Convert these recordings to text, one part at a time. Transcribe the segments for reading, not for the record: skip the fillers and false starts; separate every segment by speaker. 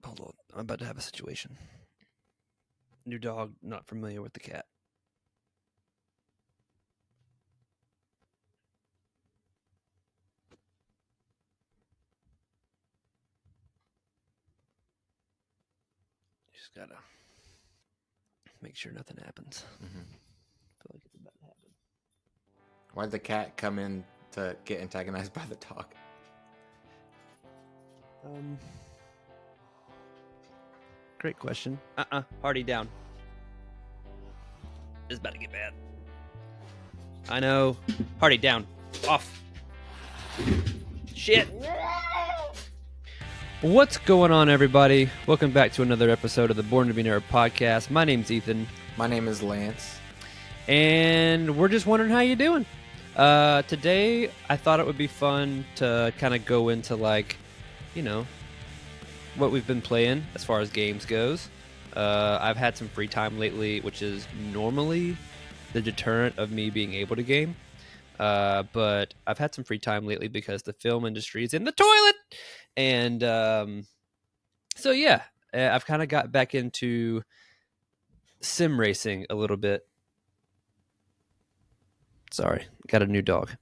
Speaker 1: Hold on. I'm about to have a situation. New dog, not familiar with the cat. Just gotta make sure nothing happens.
Speaker 2: Mm-hmm.
Speaker 1: I feel like it's about to happen.
Speaker 2: Why did the cat come in to get antagonized by the dog?
Speaker 1: Great question. Hardy down. It's about to get bad. I know. Hardy down. Off. Shit. What's going on, everybody? Welcome back to another episode of the Born2BNerd Podcast. My name's Ethan.
Speaker 2: My name is Lance.
Speaker 1: And we're just wondering how you doing. Today, I thought it would be fun to kind of go into, what we've been playing as far as games goes. I've had some free time lately, which is normally the deterrent of me being able to game. But I've had some free time lately because the film industry is in the toilet. And so, yeah, I've kind of got back into sim racing a little bit. Sorry, got a new dog.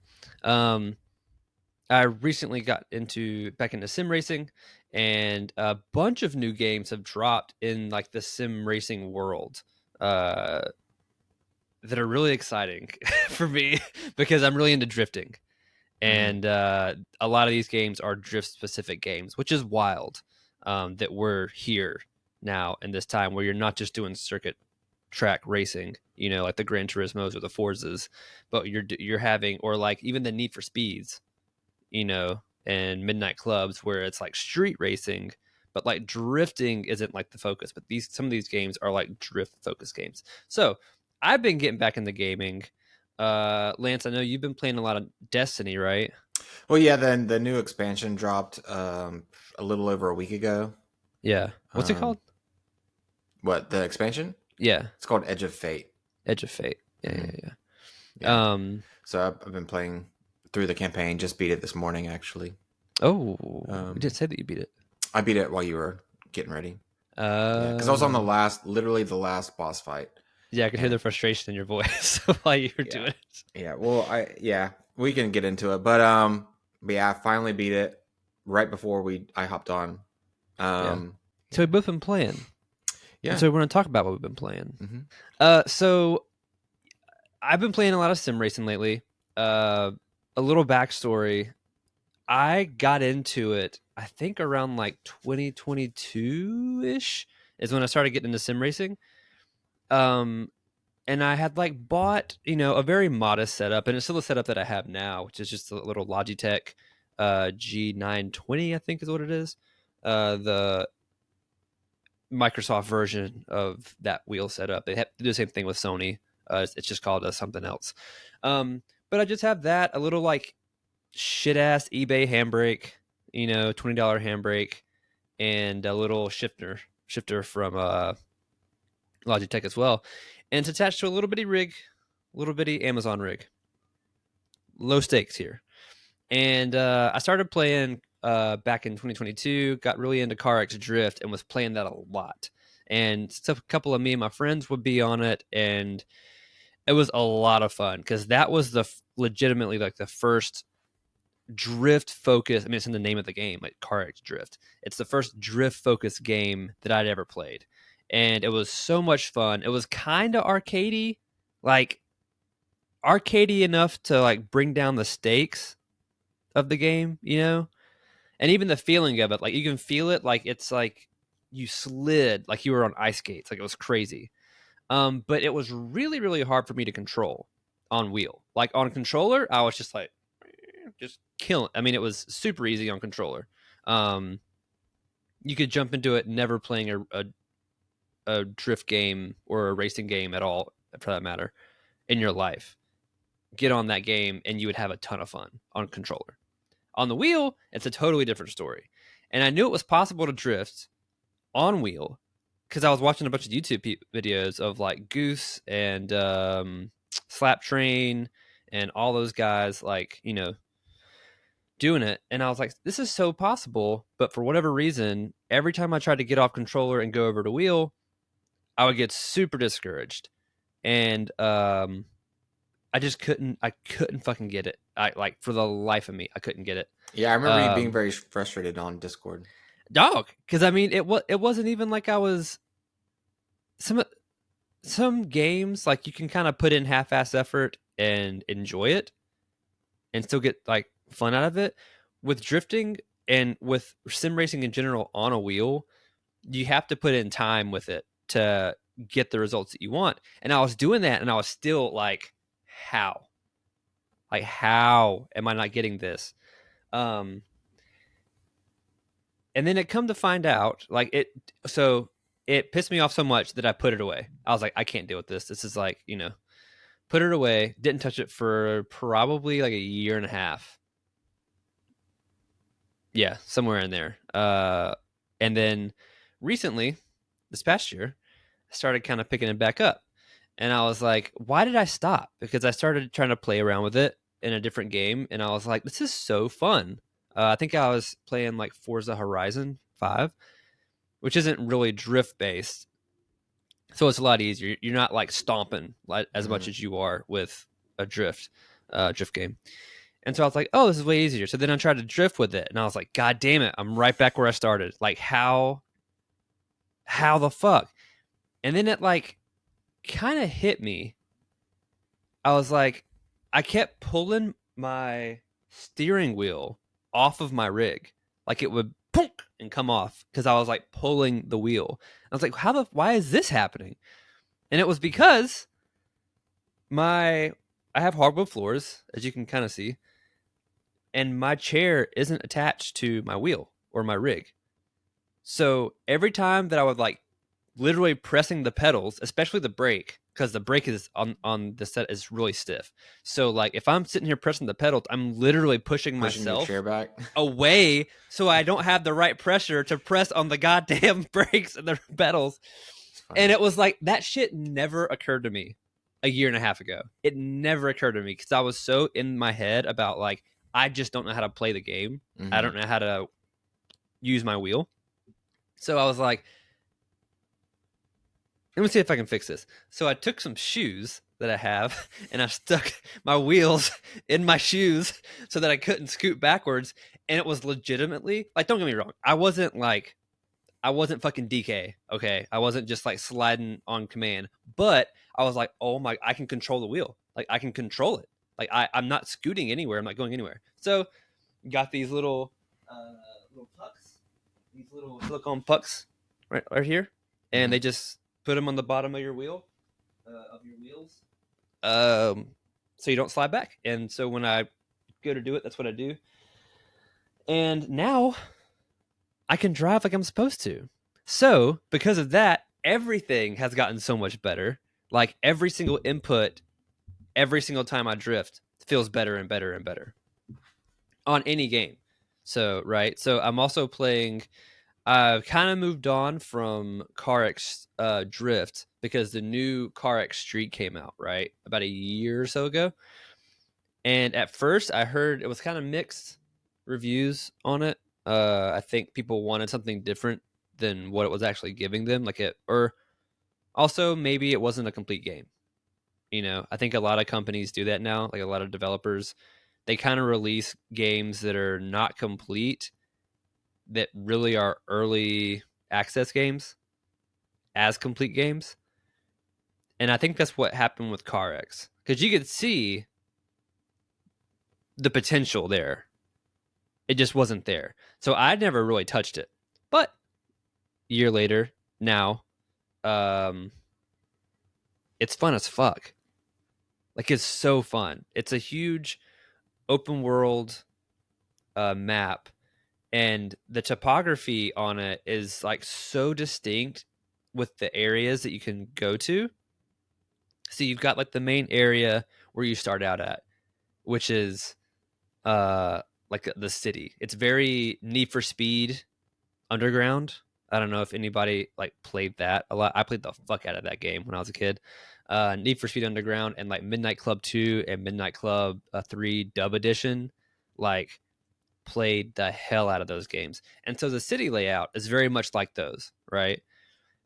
Speaker 1: I recently got back into sim racing, and a bunch of new games have dropped in like the sim racing world that are really exciting for me because I'm really into drifting. And a lot of these games are drift specific games, which is wild that we're here now in this time where you're not just doing circuit track racing, like the Gran Turismos or the Forzas, but you're having, or like even the Need for Speeds, and Midnight Clubs, where it's like street racing, but like drifting isn't like the focus. But some of these games are like drift focused games. So I've been getting back into gaming. Lance, I know you've been playing a lot of Destiny, right?
Speaker 2: Well, yeah, then the new expansion dropped a little over a week ago.
Speaker 1: Yeah. What's it called?
Speaker 2: What, the expansion?
Speaker 1: Yeah.
Speaker 2: It's called Edge of Fate.
Speaker 1: Edge of Fate. Yeah.
Speaker 2: Yeah. So I've been playing through the campaign, just beat it this morning, actually.
Speaker 1: Oh, you did say that you beat it.
Speaker 2: I beat it while you were getting ready. Because I was on literally the last boss fight.
Speaker 1: Yeah, I could hear the frustration in your voice while you were doing it.
Speaker 2: Yeah, well, we can get into it, but yeah, I finally beat it right before I hopped on.
Speaker 1: So we've both been playing.
Speaker 2: Yeah.
Speaker 1: And so we're going to talk about what we've been playing.
Speaker 2: Mm-hmm.
Speaker 1: So I've been playing a lot of sim racing lately. A little backstory. I got into it, I think around like 2022-ish is when I started getting into sim racing. And I had like bought, a very modest setup, and it's still a setup that I have now, which is just a little Logitech G920, I think is what it is. The Microsoft version of that wheel setup. They have to do the same thing with Sony. It's just called something else. But I just have that, a little like shit ass eBay handbrake, $20 handbrake, and a little shifter from Logitech as well. And it's attached to a little bitty Amazon rig. Low stakes here. And I started playing back in 2022, got really into CarX Drift and was playing that a lot. And so a couple of me and my friends would be on it, and it was a lot of fun because that was legitimately like the first drift focus. I mean, it's in the name of the game, like CarX Drift. It's the first drift focused game that I'd ever played. And it was so much fun. It was kind of arcadey, like arcadey enough to like bring down the stakes of the game, and even the feeling of it, like you can feel it, like it's like you slid, like you were on ice skates, like it was crazy. But it was really, really hard for me to control on wheel. Like on controller, I was just like, just killing. I mean, it was super easy on controller. You could jump into it, never playing a drift game or a racing game at all, for that matter, in your life. Get on that game, and you would have a ton of fun on controller. On the wheel, it's a totally different story. And I knew it was possible to drift on wheel because I was watching a bunch of YouTube videos of like Goose and Slap Train and all those guys, like, doing it, and I was like, this is so possible, but for whatever reason, every time I tried to get off controller and go over to wheel, I would get super discouraged, and I couldn't fucking get it. I like for the life of me, I couldn't get it.
Speaker 2: Yeah, I remember you being very frustrated on Discord.
Speaker 1: Dog, because I mean, it wasn't even like I was some games like you can kind of put in half-ass effort and enjoy it and still get like fun out of it. With drifting and with sim racing in general on a wheel, you have to put in time with it to get the results that you want. And I was doing that, and I was still like, how? Like, how am I not getting this? And then it come to find out, like so it pissed me off so much that I put it away. I was like, I can't deal with this. This is like, put it away. Didn't touch it for probably like a year and a half. Yeah, somewhere in there. And then recently, this past year, I started kind of picking it back up. And I was like, why did I stop? Because I started trying to play around with it in a different game. And I was like, this is so fun. I think I was playing like Forza Horizon 5, which isn't really drift based. So it's a lot easier. You're not like stomping like, as much as you are with a drift game. And so I was like, oh, this is way easier. So then I tried to drift with it. And I was like, God damn it. I'm right back where I started. Like, how the fuck? And then it like kind of hit me. I was like, I kept pulling my steering wheel off of my rig. Like it would punk and come off because I was like pulling the wheel. I was like, why is this happening? And it was because I have hardwood floors, as you can kind of see, and my chair isn't attached to my wheel or my rig. So every time that I would like literally pressing the pedals, especially the brake, because the brake is on the set is really stiff. So like if I'm sitting here pressing the pedals, I'm literally pushing myself
Speaker 2: your chair back
Speaker 1: away so I don't have the right pressure to press on the goddamn brakes and the pedals. And it was like that shit never occurred to me a year and a half ago. It never occurred to me because I was so in my head about like I just don't know how to play the game. Mm-hmm. I don't know how to use my wheel. So I was like, let me see if I can fix this. So I took some shoes that I have and I stuck my wheels in my shoes so that I couldn't scoot backwards. And it was legitimately like, don't get me wrong. I wasn't fucking DK. Okay. I wasn't just like sliding on command, but I was like, oh my, I can control the wheel. Like I can control it. Like I'm not scooting anywhere. I'm not going anywhere. So got these little pucks, these little silicone pucks right here. And they just put them on the bottom of your wheels, so you don't slide back. And so when I go to do it, that's what I do. And now I can drive like I'm supposed to. So because of that, everything has gotten so much better. Like every single input, every single time I drift feels better and better and better on any game. So, right. So I'm also playing, I've kind of moved on from CarX Drift because the new CarX Street came out, right? About a year or so ago. And at first I heard it was kind of mixed reviews on it. I think people wanted something different than what it was actually giving them. Or also maybe it wasn't a complete game. I think a lot of companies do that now. Like a lot of developers, they kind of release games that are not complete, that really are early access games as complete games. And I think that's what happened with CarX, because you could see the potential there. It just wasn't there. So I never really touched it. But a year later, now, it's fun as fuck. Like, it's so fun. It's a huge open world map, and the topography on it is like so distinct with the areas that you can go to. So you've got like the main area where you start out at, which is like the city. It's very Need for Speed Underground. I don't know if anybody like played that a lot. I played the fuck out of that game when I was a kid. Need for Speed Underground and like Midnight Club 2 and Midnight Club 3 Dub Edition. Like played the hell out of those games. And so the city layout is very much like those, right?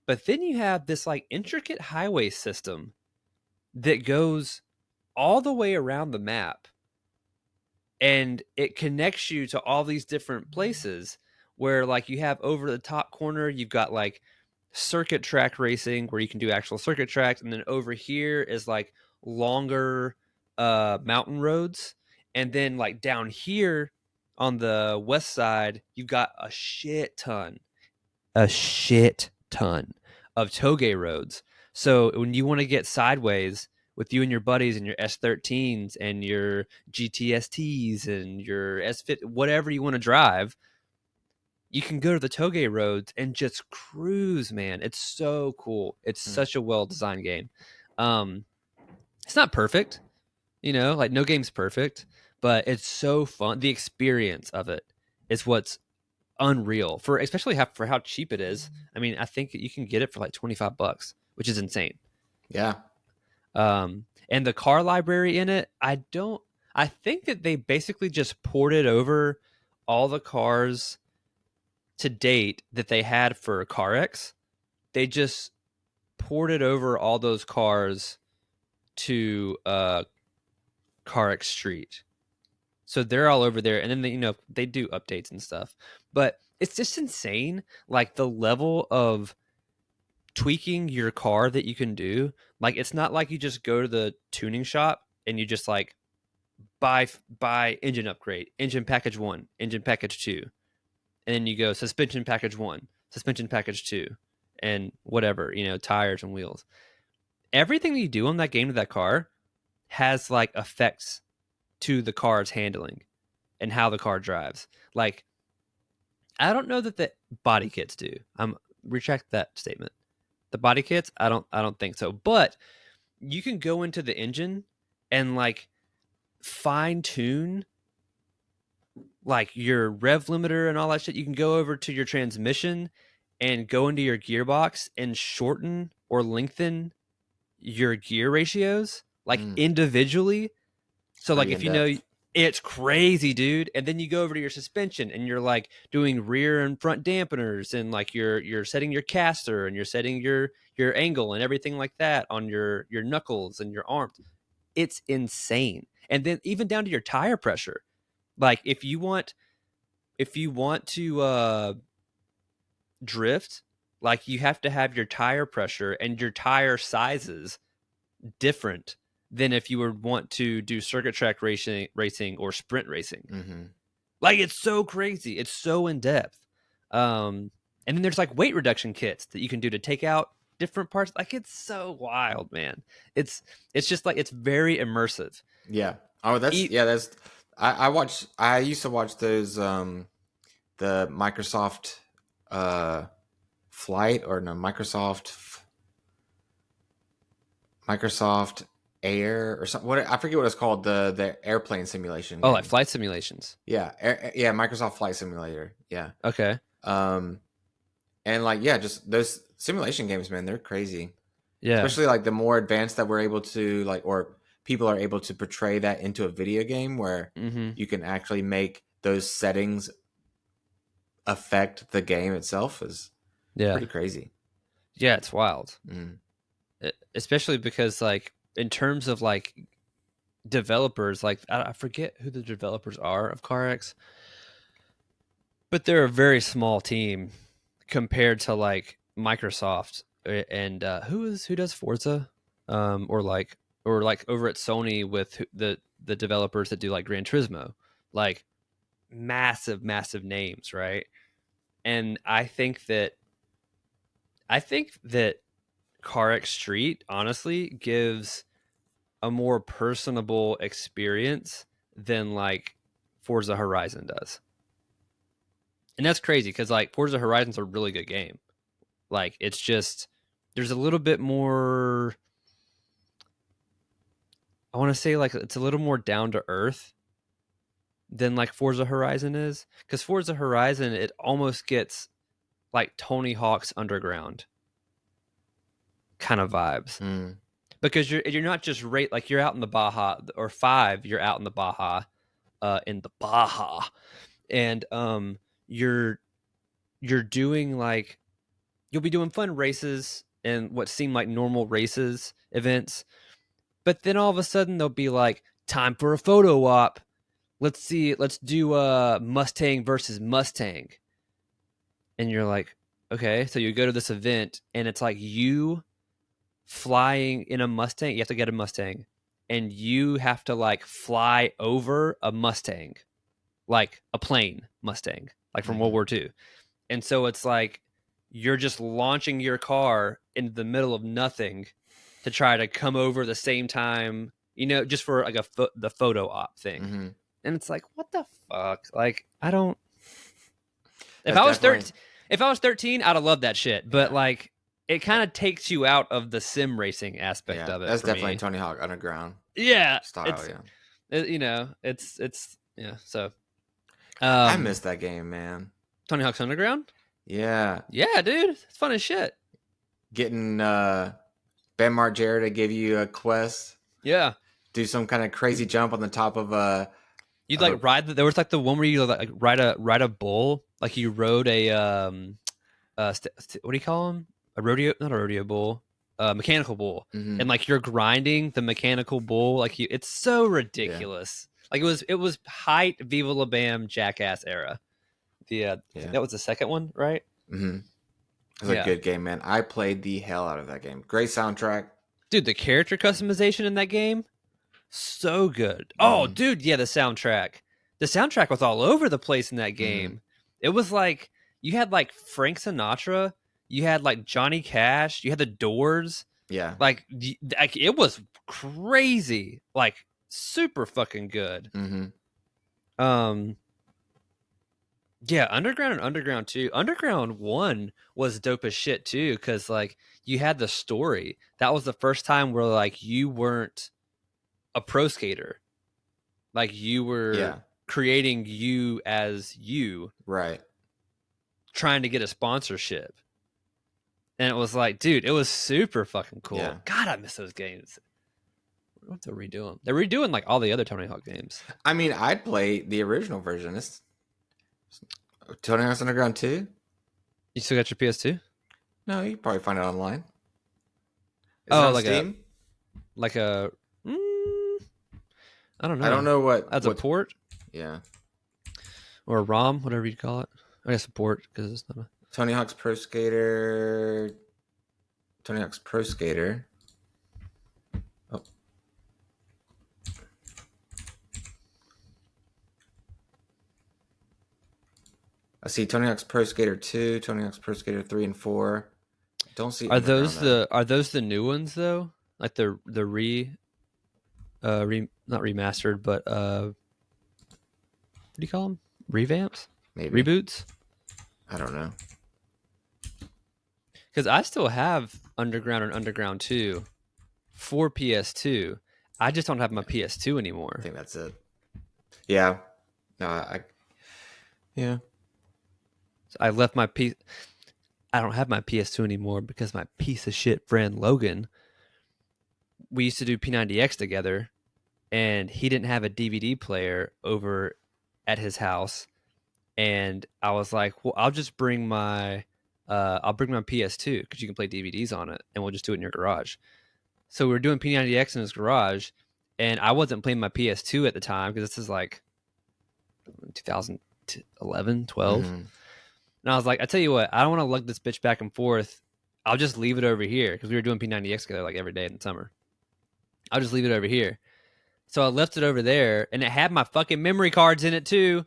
Speaker 1: But then you have this like intricate highway system that goes all the way around the map, and it connects you to all these different places where like you have over the top corner, you've got like circuit track racing where you can do actual circuit tracks, and then over here is like longer mountain roads, and then like down here on the west side you've got a shit ton of toge roads. So when you want to get sideways with you and your buddies and your S13s and your GTSTs and your S50, whatever you want to drive, you can go to the toge roads and just cruise, man. It's so cool. It's such a well-designed game. It's not perfect, like no game's perfect, but it's so fun. The experience of it is what's unreal especially for how cheap it is. I mean, I think you can get it for like $25, which is insane.
Speaker 2: Yeah.
Speaker 1: And the car library in it, I think that they basically just ported over all the cars to date that they had for CarX. They just ported over all those cars to CarX Street. So they're all over there, and then they do updates and stuff. But it's just insane, like the level of tweaking your car that you can do. Like it's not like you just go to the tuning shop and you just like buy engine upgrade, engine package 1, engine package 2, and then you go suspension package 1, suspension package 2, and whatever, tires and wheels. Everything that you do on that game to that car has like effects to the car's handling and how the car drives. Like, I don't know that the body kits do. Retract that statement. The body kits, I don't think so. But you can go into the engine and like fine tune like your rev limiter and all that shit. You can go over to your transmission and go into your gearbox and shorten or lengthen your gear ratios like individually. So like if it's crazy, dude. And then you go over to your suspension and you're like doing rear and front dampeners, and like you're setting your caster and you're setting your angle and everything like that on your knuckles and your arms. It's insane. And then even down to your tire pressure. Like if you want to drift, like you have to have your tire pressure and your tire sizes different than if you would want to do circuit track racing or sprint racing.
Speaker 2: Mm-hmm.
Speaker 1: Like it's so crazy. It's so in depth. And then there's like weight reduction kits that you can do to take out different parts. Like it's so wild, man. It's just like, it's very immersive.
Speaker 2: Yeah. Oh, that's I used to watch those, the Microsoft, Flight, or no, Microsoft Air or something. I forget what it's called. The airplane simulation game.
Speaker 1: Oh, like flight simulations.
Speaker 2: Yeah. Microsoft Flight Simulator. Yeah.
Speaker 1: Okay.
Speaker 2: And like, yeah, just those simulation games, man, they're crazy.
Speaker 1: Yeah.
Speaker 2: Especially like the more advanced that we're able to like, or people are able to portray that into a video game where you can actually make those settings affect the game itself is pretty crazy.
Speaker 1: Yeah, it's wild. Especially because like in terms of like developers, like I forget who the developers are of CarX, but they're a very small team compared to like Microsoft and who does Forza, or like over at Sony with the developers that do like Gran Turismo, like massive names, right? And I think that CarX Street honestly gives a more personable experience than like Forza Horizon does. And that's crazy because like Forza Horizon's a really good game. Like it's just, there's a little bit more, I want to say like it's a little more down to earth than like Forza Horizon is. Because Forza Horizon, it almost gets like Tony Hawk's Underground kind of vibes. Because you're not just like you're out in the Baja, or 5, you're out in the Baja, and you're doing like, you'll be doing fun races and what seem like normal races events, but then all of a sudden they'll be like, time for a photo op. Let's do Mustang versus Mustang. And you're like, okay. So you go to this event and it's like you flying in a Mustang. You have to get a Mustang and you have to like fly over a Mustang, like a plane Mustang, like from World War II. And so it's like you're just launching your car into the middle of nothing to try to come over the same time, just for like the photo op thing. And it's like, what the fuck? Like, I don't. If I was 13, I'd have loved that shit. But like, it kind of takes you out of the sim racing aspect of it.
Speaker 2: That's definitely Tony Hawk Underground.
Speaker 1: Yeah,
Speaker 2: style.
Speaker 1: It's yeah. So,
Speaker 2: I miss that game, man.
Speaker 1: Tony Hawk's Underground.
Speaker 2: Yeah,
Speaker 1: dude, it's fun as shit.
Speaker 2: Getting Ben Margera to give you a quest.
Speaker 1: Yeah,
Speaker 2: do some kind of crazy jump on the top of a.
Speaker 1: You'd like ride. There was like the one where you like ride a bull. Like you rode a what do you call them? A rodeo? Not a rodeo bull. Mechanical bull. And like you're grinding the mechanical bull. Like it's so ridiculous. Yeah. Like it was height Viva La Bam Jackass era. That was the second one, right?
Speaker 2: It was a good game, man. I played the hell out of that game. Great soundtrack,
Speaker 1: dude. The character customization in that game. So good. Oh, dude, yeah, the soundtrack. The soundtrack was all over the place in that game. It was like you had like Frank Sinatra, you had like Johnny Cash, you had the Doors.
Speaker 2: Yeah.
Speaker 1: Like it was crazy. Like super fucking good. Yeah, Underground and Underground 2. Underground 1 was dope as shit too, because like you had the story. That was the first time where like you weren't a pro skater, like you were creating you as you,
Speaker 2: right,
Speaker 1: trying to get a sponsorship. And it was like, dude, it was super fucking cool. God, I miss those games. What they're redoing? They're redoing like all the other Tony Hawk games.
Speaker 2: I mean, I'd play the original version. It's Tony Hawk's Underground 2.
Speaker 1: You still got your PS2?
Speaker 2: No, you can probably find it online.
Speaker 1: Is it on Steam? Like a I don't know.
Speaker 2: I don't know what
Speaker 1: as a port.
Speaker 2: Yeah.
Speaker 1: Or a ROM, whatever you call it. I guess a port because it's not a
Speaker 2: Tony Hawk's Pro Skater. Tony Hawk's Pro Skater. Oh. I see Tony Hawk's Pro Skater 2, Tony Hawk's Pro Skater 3 and 4. Don't see.
Speaker 1: Are those the new ones though? Like the not remastered, but what do you call them? Revamps?
Speaker 2: Maybe
Speaker 1: reboots?
Speaker 2: I don't know.
Speaker 1: Because I still have Underground and Underground 2 for PS2. I just don't have my PS2 anymore.
Speaker 2: I think that's it. Yeah. No, yeah.
Speaker 1: So I left my I don't have my PS2 anymore because my piece of shit friend Logan, we used to do P90X together, and he didn't have a DVD player over at his house. And I was like, well, I'll just bring my PS2 because you can play DVDs on it, and we'll just do it in your garage. So we were doing P90X in his garage, and I wasn't playing my PS2 at the time because this is like 2011, 12. And I was like, I tell you what, I don't want to lug this bitch back and forth. I'll just leave it over here because we were doing P90X together like every day in the summer. I'll just leave it over here. So I left it over there, and it had my fucking memory cards in it too,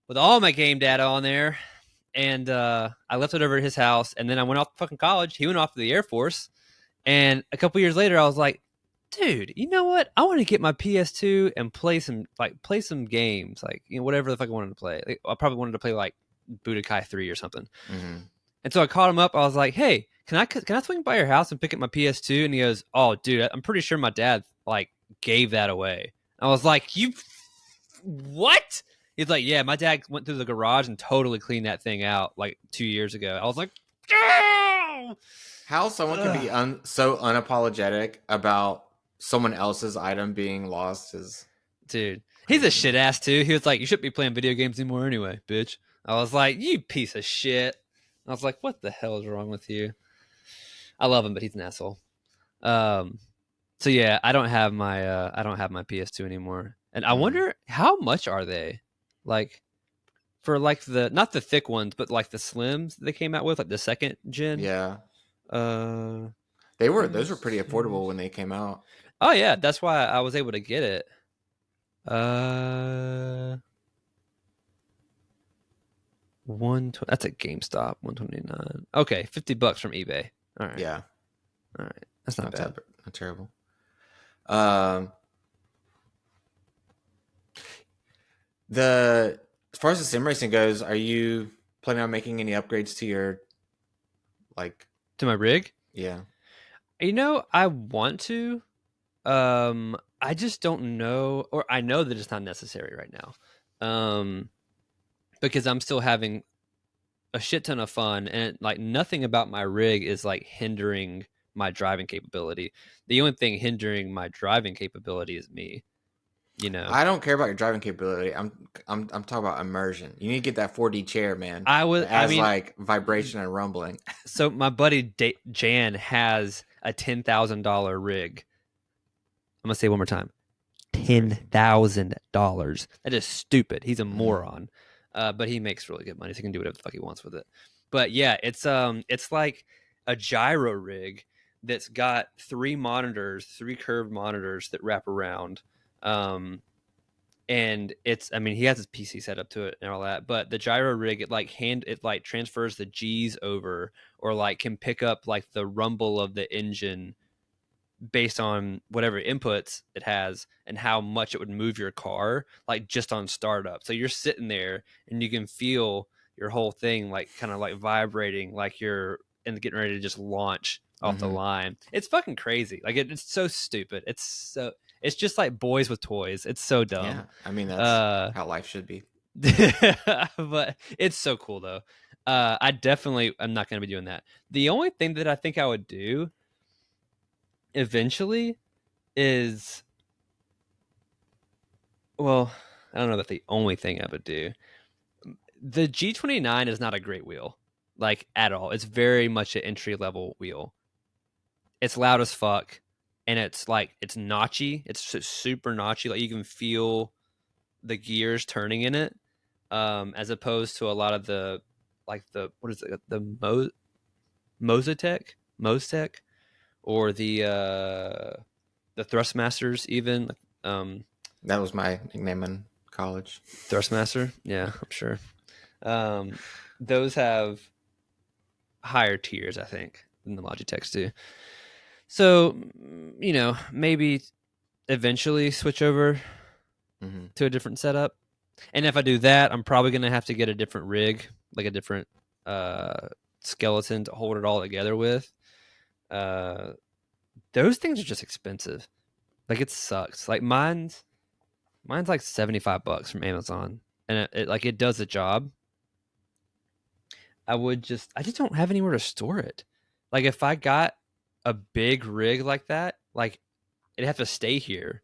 Speaker 1: with all my game data on there. And I left it over at his house, and then I went off to fucking college. He went off to the Air Force. And a couple years later, I was like, dude, you know what? I want to get my PS2 and play some games, like, you know, whatever the fuck I wanted to play. Like, I probably wanted to play like Budokai 3 or something. And so I called him up. I was like, hey, can I swing by your house and pick up my PS2? And he goes, oh, dude, I'm pretty sure my dad like gave that away. I was like, you what? He's like, yeah, my dad went through the garage and totally cleaned that thing out like 2 years ago. I was like, oh!
Speaker 2: How someone can be so unapologetic about someone else's item being lost is...
Speaker 1: Dude. He's a shit ass too. He was like, "You shouldn't be playing video games anymore, anyway, bitch." I was like, "You piece of shit." I was like, "What the hell is wrong with you?" I love him, but he's an asshole. So yeah, I don't have my PS2 anymore, and I wonder how much are they, like, for like the not the thick ones, but like the slims they came out with, like the second gen.
Speaker 2: Yeah.
Speaker 1: Uh,
Speaker 2: Those were pretty affordable when they came out.
Speaker 1: Oh yeah, that's why I was able to get it. 120. That's at GameStop. 129. Okay, $50 from eBay. All right.
Speaker 2: Yeah.
Speaker 1: All right. That's not bad.
Speaker 2: Not terrible. As far as the sim racing goes, are you planning on making any upgrades to your
Speaker 1: to my rig?
Speaker 2: Yeah.
Speaker 1: I want to. I just don't know, or I know that it's not necessary right now. Because I'm still having a shit ton of fun, and like nothing about my rig is like hindering my driving capability. The only thing hindering my driving capability is me.
Speaker 2: I don't care about your driving capability. I'm talking about immersion. You need to get that 4D chair, man. Like vibration and rumbling.
Speaker 1: So my buddy Jan has a $10,000 rig. I'm gonna say it one more time. $10,000. That is stupid. He's a moron. But he makes really good money, so he can do whatever the fuck he wants with it. But yeah, it's like a gyro rig that's got three curved monitors that wrap around. And he has his PC set up to it and all that, but the gyro rig, it transfers the G's over, or like can pick up like the rumble of the engine based on whatever inputs it has and how much it would move your car, like just on startup. So you're sitting there and you can feel your whole thing like kind of like vibrating, like you're getting ready to just launch off the line. It's fucking crazy. Like it's so stupid. It's just like boys with toys. It's so dumb.
Speaker 2: Yeah, I mean that's how life should be.
Speaker 1: But it's so cool though. I definitely am not going to be doing that. The only thing that I think I would do eventually is, well, I don't know about the only thing I would do. The G29 is not a great wheel, like at all. It's very much an entry level wheel. It's loud as fuck, and it's notchy. It's super notchy. Like you can feel the gears turning in it, as opposed to a lot of the what is it, the Mostec, or the Thrustmasters even.
Speaker 2: That was my nickname in college.
Speaker 1: Thrustmaster, yeah, I'm sure. Those have higher tiers, I think, than the Logitechs do. So, maybe eventually switch over to a different setup. And if I do that, I'm probably going to have to get a different rig, like a different skeleton to hold it all together with. Those things are just expensive. Like it sucks. Like mine's like $75 from Amazon, and it does the job. I just don't have anywhere to store it. Like if I got a big rig like that, like it'd have to stay here,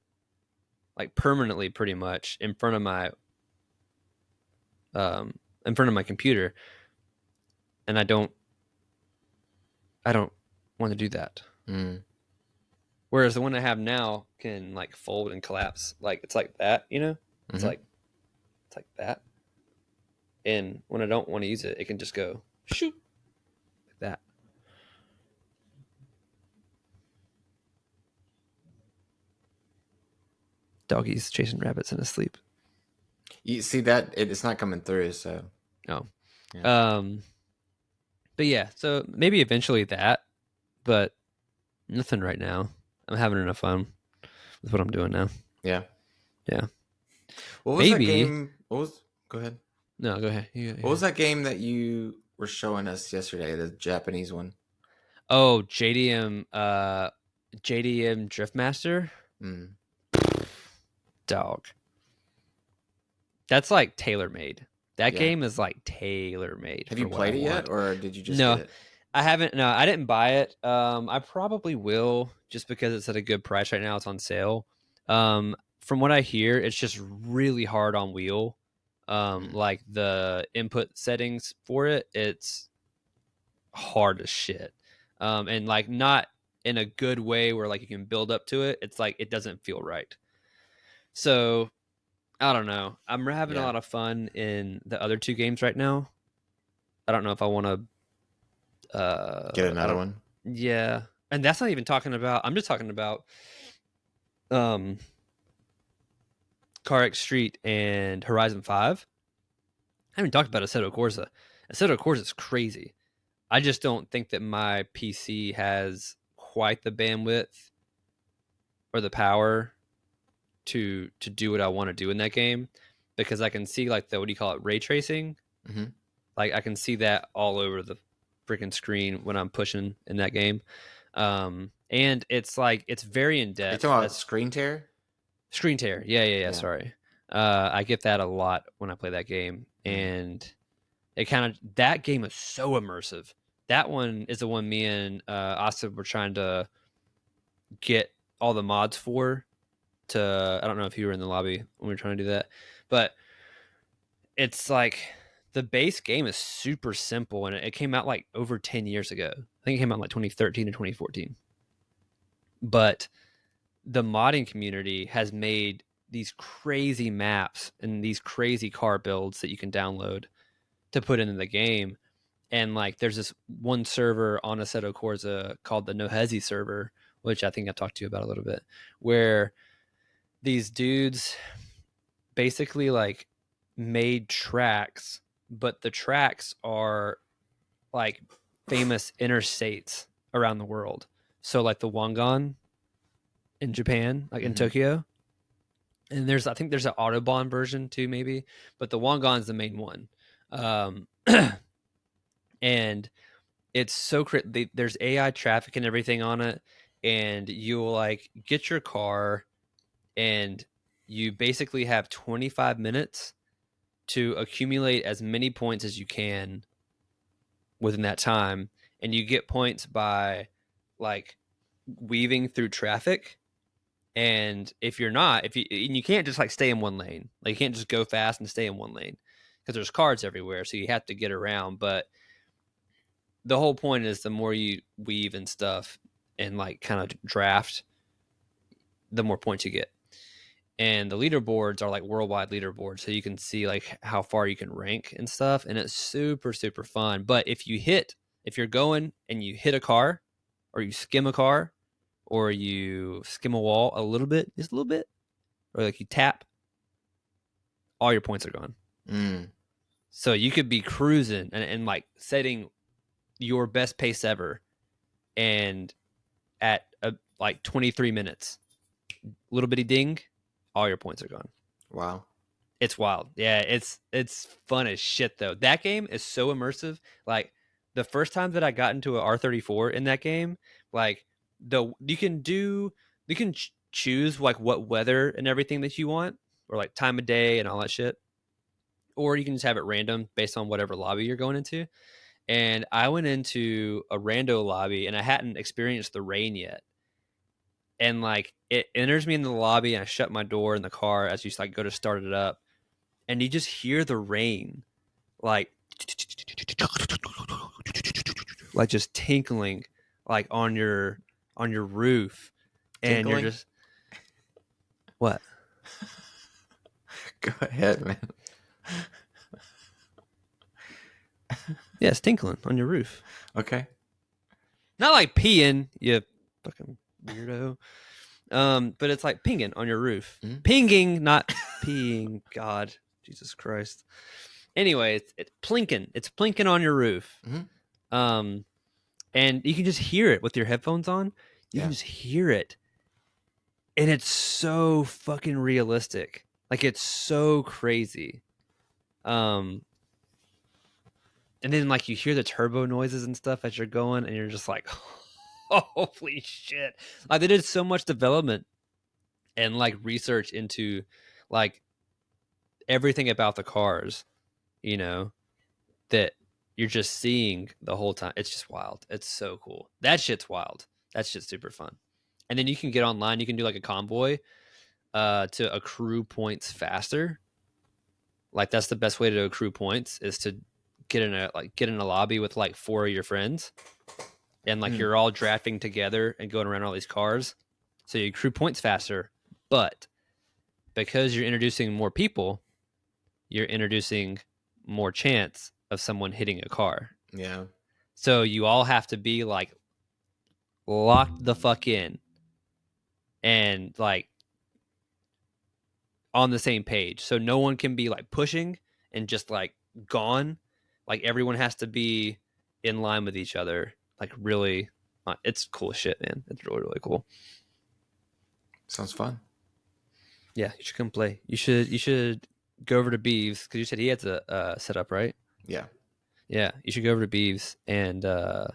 Speaker 1: like permanently, pretty much in front of my computer, and I don't want to do that. Whereas the one I have now can like fold and collapse, like it's like that, it's like that. And when I don't want to use it, it can just go shoot like that. Doggy's chasing rabbits in his sleep.
Speaker 2: You see that it's not coming through, so.
Speaker 1: Oh, yeah. But yeah, so maybe eventually that, but nothing right now. I'm having enough fun with what I'm doing now.
Speaker 2: Yeah.
Speaker 1: What
Speaker 2: was that game? Go ahead.
Speaker 1: No, go ahead.
Speaker 2: What was that game that you were showing us yesterday? The Japanese one.
Speaker 1: Oh, JDM Driftmaster. Dog. That's like tailor-made. That game is like tailor-made.
Speaker 2: Have you played it yet, or did you just
Speaker 1: get
Speaker 2: it?
Speaker 1: I haven't. No, I didn't buy it. I probably will, just because it's at a good price right now. It's on sale. from what I hear, it's just really hard on wheel. Like the input settings for it, it's hard as shit. And like not in a good way where like you can build up to it. It's like it doesn't feel right. So I don't know. I'm having a lot of fun in the other two games right now. I don't know if I want to
Speaker 2: get another one.
Speaker 1: Yeah. And that's not even talking about, I'm just talking about Car X Street and Horizon 5. I haven't talked about Assetto Corsa. Assetto Corsa is crazy. I just don't think that my PC has quite the bandwidth or the power to do what I want to do in that game, because I can see like the, what do you call it, ray tracing.
Speaker 2: Mm-hmm.
Speaker 1: Like I can see that all over the freaking screen when I'm pushing in that game. And it's like it's very in depth.
Speaker 2: Are you talking about screen tear?
Speaker 1: Screen tear. Yeah. Sorry. I get that a lot when I play that game, and it kind of, that game is so immersive. That one is the one me and Asa were trying to get all the mods for. To, I don't know if you were in the lobby when we were trying to do that, but it's like the base game is super simple, and it came out like over 10 years ago. I think it came out in like 2013 and 2014. But the modding community has made these crazy maps and these crazy car builds that you can download to put into the game. And like there's this one server on Assetto Corsa called the Nohezi server, which I think I talked to you about a little bit, where these dudes basically like made tracks, but the tracks are like famous interstates around the world. So like the Wangan in Japan, like in Tokyo. And I think there's an Autobahn version too, maybe, but the Wangan is the main one. And it's so there's AI traffic and everything on it, and you'll like get your car, and you basically have 25 minutes to accumulate as many points as you can within that time. And you get points by like weaving through traffic. And if you're not, and you can't just like stay in one lane, like you can't just go fast and stay in one lane because there's cars everywhere. So you have to get around. But the whole point is the more you weave and stuff and like kind of draft, the more points you get. And the leaderboards are like worldwide leaderboards, so you can see like how far you can rank and stuff, and it's super super fun. But if you're going and you hit a car, or you skim a car, or you skim a wall a little bit, just a little bit, or like you tap, all your points are gone. So you could be cruising and like setting your best pace ever, and at like 23 minutes, little bitty ding, all your points are gone.
Speaker 2: Wow.
Speaker 1: It's wild. Yeah, it's fun as shit though. That game is so immersive. Like the first time that I got into an R34 in that game, like you can choose like what weather and everything that you want, or like time of day and all that shit. Or you can just have it random based on whatever lobby you're going into. And I went into a rando lobby and I hadn't experienced the rain yet. And like it enters me in the lobby, and I shut my door in the car as you like go to start it up, and you just hear the rain like just tinkling like on your roof. And
Speaker 2: Tinkling?
Speaker 1: you're just, what?
Speaker 2: Go ahead, man.
Speaker 1: Yeah, it's tinkling on your roof.
Speaker 2: Okay.
Speaker 1: Not like peeing, you fucking weirdo. But it's like pinging on your roof. Pinging, not peeing. God, Jesus Christ. Anyway, it's plinking. It's plinking on your roof. And you can just hear it with your headphones on. You can just hear it. And it's so fucking realistic. Like it's so crazy. And then like you hear the turbo noises and stuff as you're going, and you're just like, holy shit. Like they did so much development and like research into like everything about the cars, you know, that you're just seeing the whole time. It's just wild. It's so cool. That shit's wild. That shit's super fun. And then you can get online, you can do like a convoy to accrue points faster. Like that's the best way to accrue points is to get in a lobby with like 4 of your friends, and like you're all drafting together and going around all these cars, so you accrue points faster. But because you're introducing more people, you're introducing more chance of someone hitting a car.
Speaker 2: Yeah.
Speaker 1: So you all have to be like locked the fuck in and like on the same page. So no one can be like pushing and just like gone. Like everyone has to be in line with each other. Like really, it's cool shit, man. It's really, really cool.
Speaker 2: Sounds fun.
Speaker 1: Yeah, you should come play. You should go over to Beeves because you said he had to set up, right?
Speaker 2: Yeah.
Speaker 1: Yeah, you should go over to Beeves and get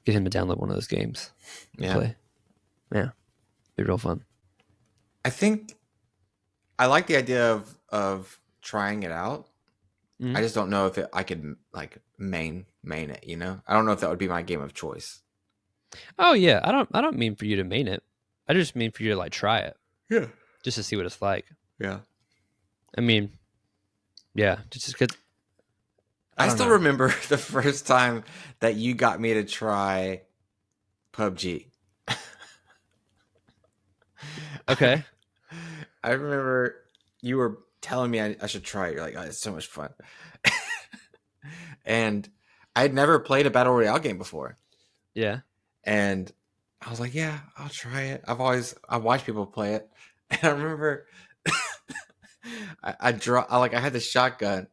Speaker 1: him to download one of those games.
Speaker 2: Yeah.
Speaker 1: Play. Yeah, be real fun.
Speaker 2: I think I like the idea of trying it out. Mm-hmm. I just don't know if I could like main it. You know, I don't know if that would be my game of choice.
Speaker 1: Oh yeah, I don't mean for you to main it. I just mean for you to like try it.
Speaker 2: Yeah.
Speaker 1: Just to see what it's like.
Speaker 2: Yeah.
Speaker 1: I mean, yeah, just because.
Speaker 2: I still remember the first time that you got me to try PUBG.
Speaker 1: Okay.
Speaker 2: I remember you were telling me I should try it. You're like, oh, it's so much fun. And I had never played a Battle Royale game before.
Speaker 1: Yeah.
Speaker 2: And I was like, yeah, I'll try it. I've watched people play it. And I remember I had the shotgun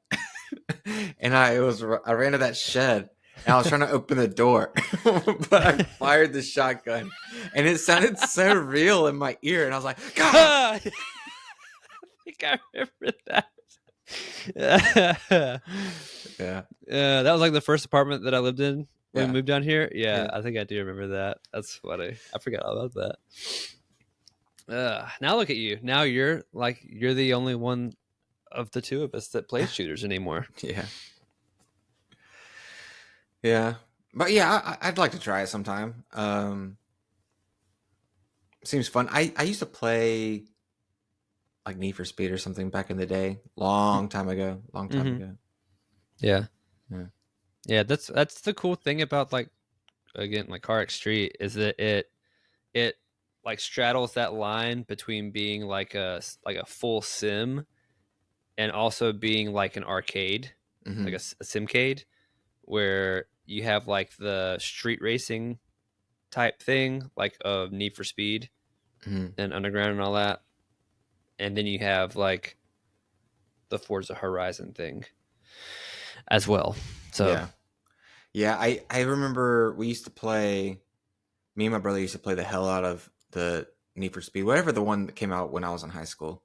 Speaker 2: and I ran to that shed and I was trying to open the door, but I fired the shotgun and it sounded so real in my ear. And I was like, God!
Speaker 1: I think I remember that.
Speaker 2: Yeah.
Speaker 1: That was like the first apartment that I lived in when we moved down here. Yeah, I think I do remember that. That's funny. I forgot all about that. Now look at you. Now you're the only one of the two of us that plays shooters anymore.
Speaker 2: Yeah. Yeah. But yeah, I'd like to try it sometime. Seems fun. I used to play like Need for Speed or something back in the day. Long time ago.
Speaker 1: Yeah. Yeah, that's the cool thing about like again like Car X Street is that it like straddles that line between being like a full sim and also being like an arcade, like a simcade, where you have like the street racing type thing, like of Need for Speed and Underground and all that, and then you have like the Forza Horizon thing as well. So
Speaker 2: yeah, I remember we used to play. Me and my brother used to play the hell out of the Need for Speed, whatever the one that came out when I was in high school.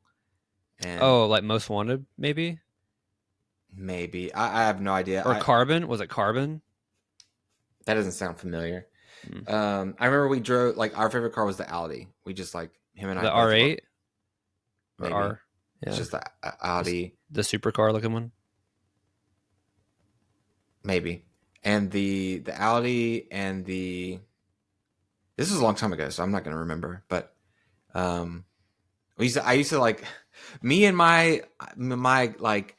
Speaker 2: And
Speaker 1: like Most Wanted, maybe.
Speaker 2: I have no idea.
Speaker 1: Or Carbon? Was it Carbon?
Speaker 2: That doesn't sound familiar. I remember we drove like our favorite car was the Audi. We just like him and
Speaker 1: the R8.
Speaker 2: Maybe.
Speaker 1: R. Yeah.
Speaker 2: It's just the Audi,
Speaker 1: the supercar looking one.
Speaker 2: Maybe. And the Audi and the. This was a long time ago, so I'm not going to remember. But I used to like me and my like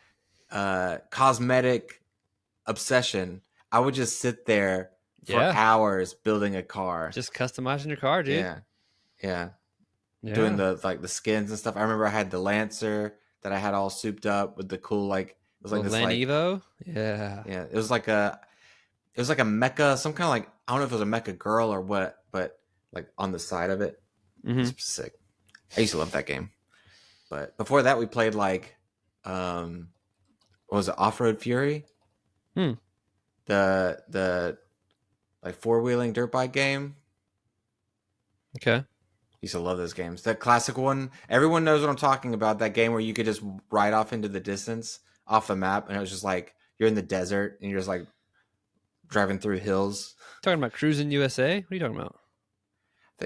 Speaker 2: cosmetic obsession. I would just sit there for hours building a car,
Speaker 1: just customizing your car, dude.
Speaker 2: Yeah. Doing the skins and stuff. I remember I had the Lancer that I had all souped up with the cool like it was like this
Speaker 1: Land
Speaker 2: like
Speaker 1: Evo. Yeah.
Speaker 2: It was like a mecha, some kind of like I don't know if it was a mecha girl or what, but like on the side of it. It's sick. I used to love that game. But before that, we played like, what was it, Off-Road Fury? The like four-wheeling dirt bike game.
Speaker 1: Okay.
Speaker 2: Used to love those games. That classic one, everyone knows what I'm talking about. That game where you could just ride off into the distance off the map, and it was just like you're in the desert and you're just like driving through hills.
Speaker 1: Talking about Cruising USA? What are you talking about?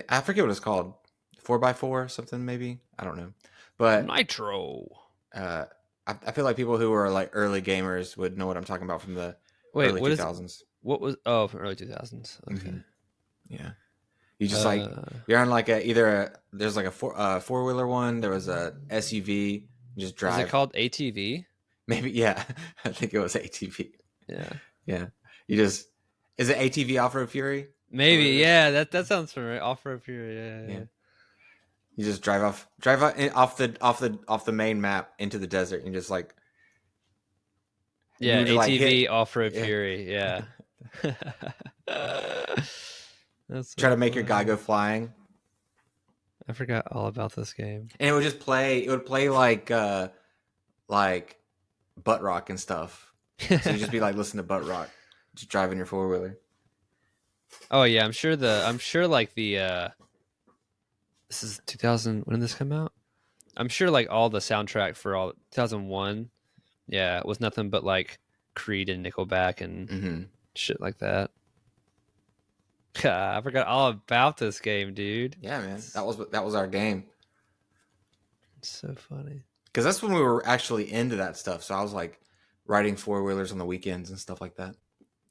Speaker 2: I forget what it's called. 4x4 something maybe. I don't know. But
Speaker 1: Nitro.
Speaker 2: I feel like people who are like early gamers would know what I'm talking about from the early 2000s.
Speaker 1: What was from early 2000s? Okay.
Speaker 2: Yeah. You just like you're on like there's like a four-wheeler one. There was a SUV. You just drive.
Speaker 1: Is it called ATV?
Speaker 2: Maybe, yeah. I think it was ATV.
Speaker 1: Yeah.
Speaker 2: Yeah. Is it ATV Off-Road Fury?
Speaker 1: Maybe, yeah. That sounds familiar. Off-Road Fury, yeah.
Speaker 2: You just drive off off the main map into the desert and just like
Speaker 1: yeah,
Speaker 2: to,
Speaker 1: ATV
Speaker 2: like, hit
Speaker 1: Off-Road Fury, yeah. That's
Speaker 2: try
Speaker 1: so
Speaker 2: to make your guy
Speaker 1: funny.
Speaker 2: go flying.
Speaker 1: I forgot all about this game.
Speaker 2: And it would just play. It would play like butt rock and stuff. So you just be like listening to butt rock, just driving your four-wheeler.
Speaker 1: Oh yeah, I'm sure like the this is 2000. When did this come out? I'm sure like all the soundtrack for all 2001. Yeah, it was nothing but like Creed and Nickelback and shit like that. I forgot all about this game, dude.
Speaker 2: Yeah, man, that was our game.
Speaker 1: It's so funny.
Speaker 2: Because that's when we were actually into that stuff. So I was like riding four-wheelers on the weekends and stuff like that.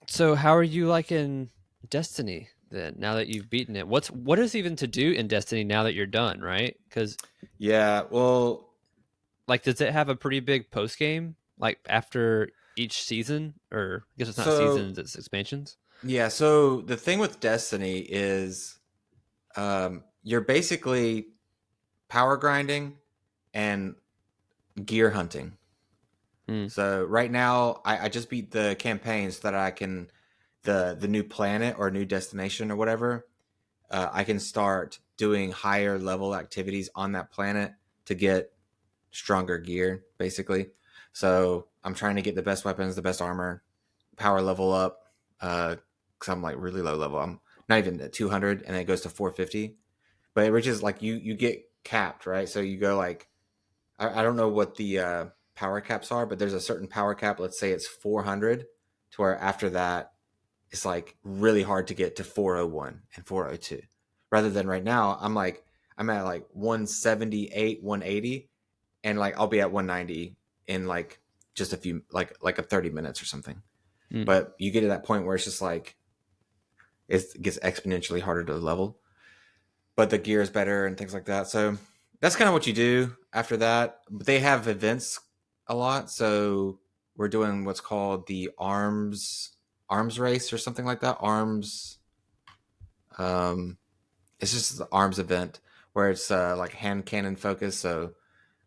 Speaker 1: So how are you liking Destiny then? Now that you've beaten it, what is even to do in Destiny now that you're done? Right? Because
Speaker 2: yeah, well,
Speaker 1: like, does it have a pretty big post game like after each season, or I guess it's not seasons, it's expansions?
Speaker 2: Yeah. So the thing with Destiny is, you're basically power grinding and gear hunting. So right now, I just beat the campaign so that I can the new planet or new destination or whatever. I can start doing higher level activities on that planet to get stronger gear, basically. So I'm trying to get the best weapons, the best armor, power level up. Because I'm like really low level. I'm not even at 200, and then it goes to 450. But it reaches like you get capped, right? So you go like I don't know what the power caps are, but there's a certain power cap. Let's say it's 400, to where after that, it's like really hard to get to 401 and 402. Rather than right now, I'm at like 178, 180, and like I'll be at 190 in like just a few like a 30 minutes or something. But you get to that point where it's just like it gets exponentially harder to level, but the gear is better and things like that. So that's kind of what you do after that. But they have events a lot, so we're doing what's called the arms race or something like that. It's just the arms event where it's like hand cannon focused. So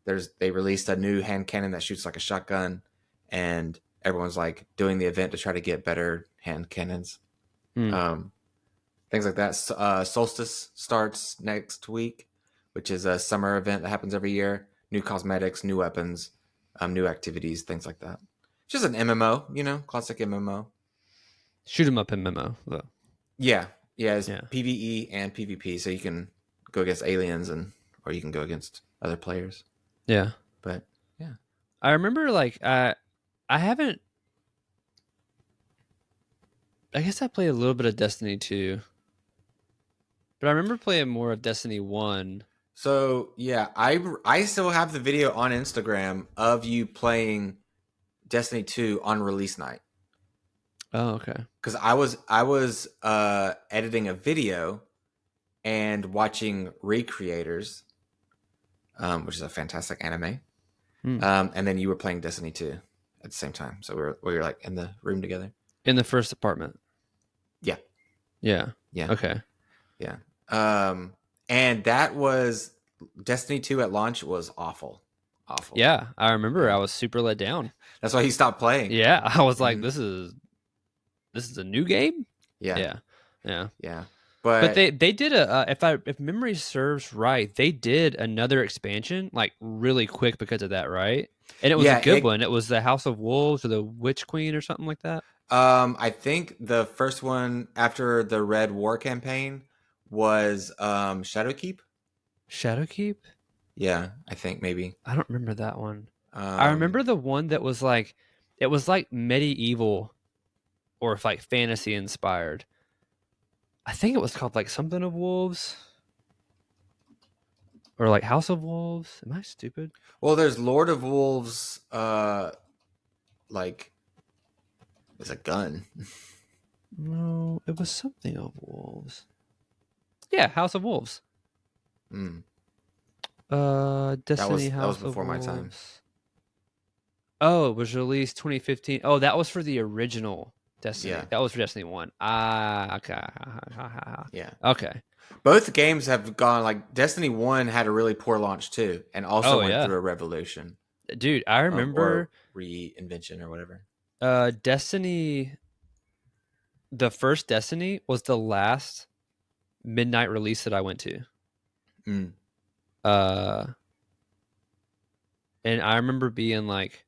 Speaker 2: they released a new hand cannon that shoots like a shotgun, and everyone's like doing the event to try to get better hand cannons. Things like that. Solstice starts next week, which is a summer event that happens every year. New cosmetics, new weapons, new activities, things like that. It's just an MMO, classic MMO.
Speaker 1: Shoot 'em up MMO though.
Speaker 2: Yeah, it's PvE and PvP, so you can go against aliens or you can go against other players.
Speaker 1: Yeah,
Speaker 2: but yeah,
Speaker 1: I remember like I haven't. I guess I played a little bit of Destiny 2. But I remember playing more of Destiny 1.
Speaker 2: So, yeah, I still have the video on Instagram of you playing Destiny 2 on release night.
Speaker 1: Oh, okay.
Speaker 2: Because I was editing a video and watching Recreators, which is a fantastic anime. And then you were playing Destiny 2 at the same time. So we were like in the room together.
Speaker 1: In the first apartment.
Speaker 2: Yeah.
Speaker 1: Yeah.
Speaker 2: Yeah.
Speaker 1: Okay.
Speaker 2: Yeah. And that was Destiny 2 at launch was awful.
Speaker 1: Yeah, I remember I was super let down.
Speaker 2: That's why he stopped playing.
Speaker 1: Yeah, I was like, this is a new game?
Speaker 2: Yeah.
Speaker 1: But they did if memory serves right, they did another expansion like really quick because of that, right? And it was a good one. It was the House of Wolves or the Witch Queen or something like that.
Speaker 2: I think the first one after the Red War campaign was Shadowkeep.
Speaker 1: Shadowkeep?
Speaker 2: Yeah, I think maybe.
Speaker 1: I don't remember that one. I remember the one that was like it was like medieval or like fantasy inspired. I think it was called like something of Wolves. Or like House of Wolves. Am I stupid?
Speaker 2: Well, there's Lord of Wolves, like it's a gun.
Speaker 1: No, it was something of Wolves. Yeah, House of Wolves.
Speaker 2: Mm.
Speaker 1: Destiny
Speaker 2: That was
Speaker 1: House of
Speaker 2: before my time.
Speaker 1: Wolves. Oh, it was released 2015. Oh, that was for the original Destiny.
Speaker 2: Yeah.
Speaker 1: That was for Destiny 1. Ah, okay.
Speaker 2: Yeah.
Speaker 1: Okay.
Speaker 2: Both games have gone like Destiny 1 had a really poor launch too, and also
Speaker 1: Oh,
Speaker 2: went
Speaker 1: yeah.
Speaker 2: through a revolution.
Speaker 1: Dude, I remember
Speaker 2: Or reinvention or whatever.
Speaker 1: Destiny, the first Destiny was the last midnight release that I went to.
Speaker 2: Mm.
Speaker 1: And I remember being like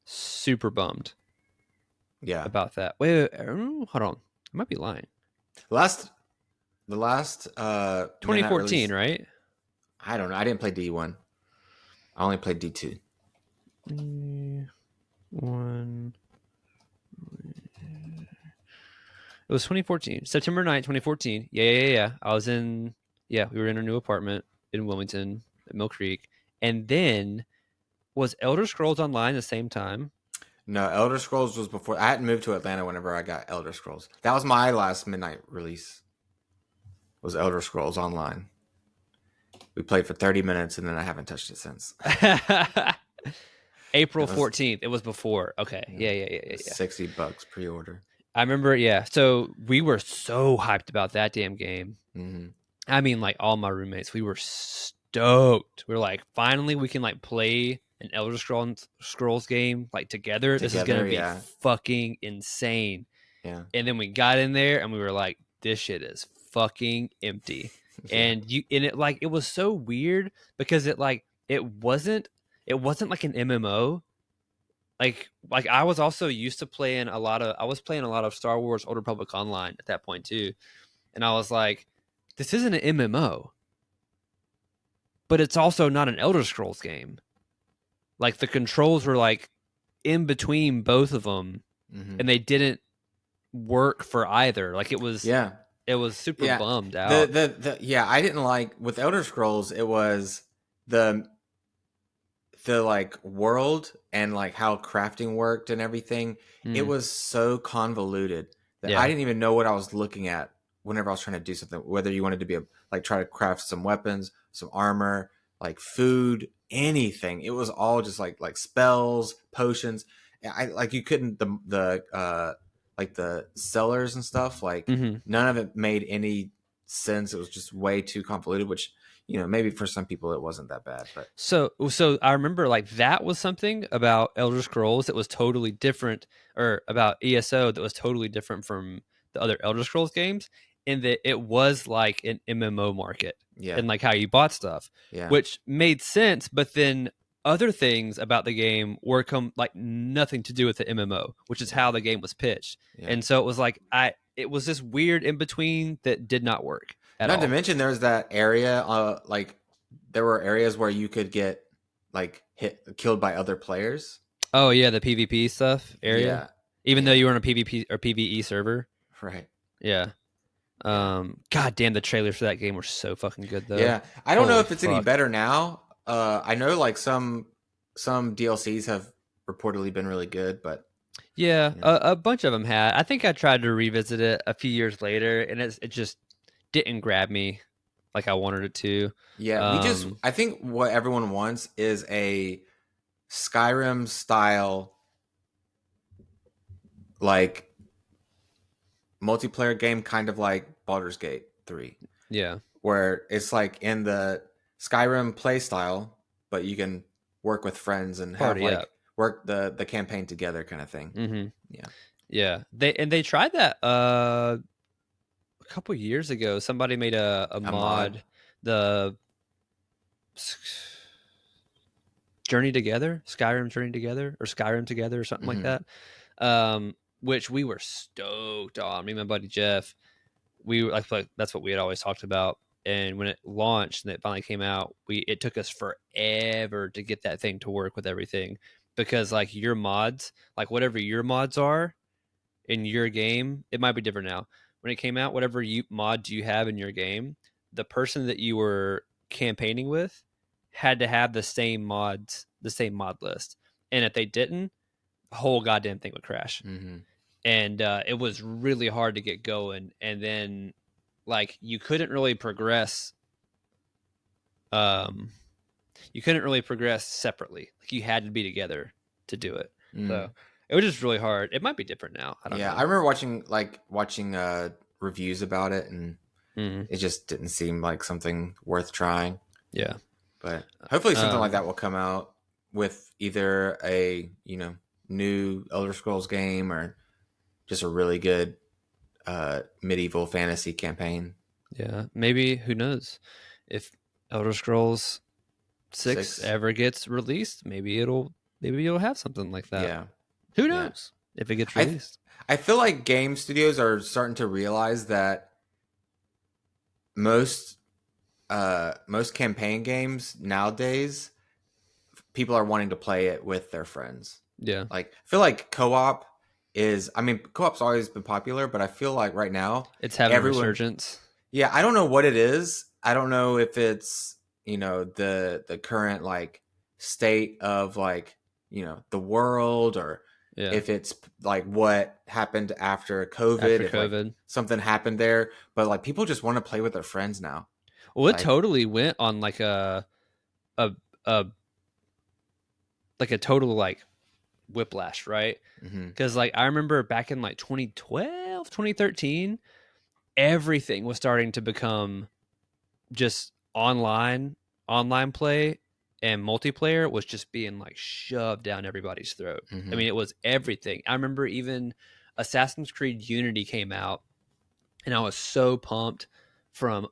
Speaker 1: super bummed
Speaker 2: Yeah.
Speaker 1: about that. Wait, hold on. I might be lying.
Speaker 2: The last midnight
Speaker 1: 2014,
Speaker 2: release.
Speaker 1: right?
Speaker 2: I don't know. I didn't play D1. I only played D2.
Speaker 1: One. It was 2014, September 9th, 2014. Yeah. I was in, we were in a new apartment in Wilmington at Mill Creek. And then was Elder Scrolls Online the same time?
Speaker 2: No, Elder Scrolls was before. I hadn't moved to Atlanta whenever I got Elder Scrolls. That was my last midnight release. Was Elder Scrolls Online. We played for 30 minutes and then I haven't touched it since.
Speaker 1: April 14th. It was before. Okay. Yeah.
Speaker 2: $60 pre-order.
Speaker 1: I remember, so we were so hyped about that damn game.
Speaker 2: Mm-hmm.
Speaker 1: I mean, like all my roommates, we were stoked. We were like, finally, we can like play an Elder Scrolls game like together. This is gonna be fucking insane.
Speaker 2: Yeah.
Speaker 1: And then we got in there and we were like, this shit is fucking empty. And it was so weird because it wasn't like an MMO. Like I was also used to playing a lot of Star Wars Old Republic Online at that point too. And I was like, this isn't an MMO. But it's also not an Elder Scrolls game. Like the controls were like in between both of them, and they didn't work for either. Like it was super bummed out.
Speaker 2: I didn't like with Elder Scrolls. It was the like world and like how crafting worked and everything. It was so convoluted that I didn't even know what I was looking at whenever I was trying to do something. Whether you wanted to be try to craft some weapons, some armor, like food, anything. It was all just like spells, potions. You couldn't like the sellers and stuff. Like none of it made any sense. It was just way too convoluted, which maybe for some people it wasn't that bad. But
Speaker 1: so I remember like that was something about Elder Scrolls that was totally different, or about ESO that was totally different from the other Elder Scrolls games, in that it was like an MMO market, and like how you bought stuff, which made sense. But then other things about the game were like nothing to do with the MMO, which is how the game was pitched. And so it was like it was this weird in between that did not work at all.
Speaker 2: Not to mention there's that area, like there were areas where you could get like killed by other players.
Speaker 1: Oh yeah, the PvP stuff area. Even though you were on a PvP or PvE server.
Speaker 2: Right.
Speaker 1: Yeah. God damn, the trailers for that game were so fucking good though.
Speaker 2: Yeah. I don't know if it's any better now. I know like some DLCs have reportedly been really good, but
Speaker 1: a bunch of them had. I think I tried to revisit it a few years later, and it just didn't grab me like I wanted it to.
Speaker 2: Yeah, I think what everyone wants is a Skyrim style like multiplayer game, kind of like Baldur's Gate 3.
Speaker 1: Yeah.
Speaker 2: Where it's like in the Skyrim play style, but you can work with friends and have work the campaign together kind of thing.
Speaker 1: Mm-hmm. Yeah. They tried that a couple years ago. Somebody made a mod, the Journey Together, Skyrim Journey Together, or Skyrim Together, or something like that. Which we were stoked on. Me and my buddy Jeff, we were like that's what we had always talked about. And when it launched and it finally came out, it took us forever to get that thing to work with everything, because like your mods, like whatever your mods are in your game, it might be different now. When it came out, whatever mods you have in your game, the person that you were campaigning with had to have the same mod list, and if they didn't, the whole goddamn thing would crash. And it was really hard to get going. And then like you couldn't really progress. You couldn't really progress separately. Like you had to be together to do it. So it was just really hard. It might be different now. I don't know.
Speaker 2: I remember watching reviews about it, and it just didn't seem like something worth trying.
Speaker 1: Yeah.
Speaker 2: But hopefully something like that will come out with either a, new Elder Scrolls game or just a really good medieval fantasy campaign.
Speaker 1: Yeah. Maybe, who knows? If Elder Scrolls 6 ever gets released, maybe it'll have something like that.
Speaker 2: Yeah.
Speaker 1: Who knows if it gets released?
Speaker 2: I feel like game studios are starting to realize that most campaign games nowadays, people are wanting to play it with their friends.
Speaker 1: Yeah.
Speaker 2: Like, I feel like co-op's always been popular, but I feel like right now
Speaker 1: it's having a resurgence.
Speaker 2: Yeah, I don't know what it is. I don't know if it's, the current like state of like, the world, or if it's like what happened after COVID. If like, something happened there, but like people just want to play with their friends now.
Speaker 1: Well, it totally went on like a total like whiplash, right? Because like I remember back in like 2012, 2013, everything was starting to become just online play, and multiplayer was just being like shoved down everybody's throat. I mean, it was everything. I remember even Assassin's Creed Unity came out, and I was so pumped from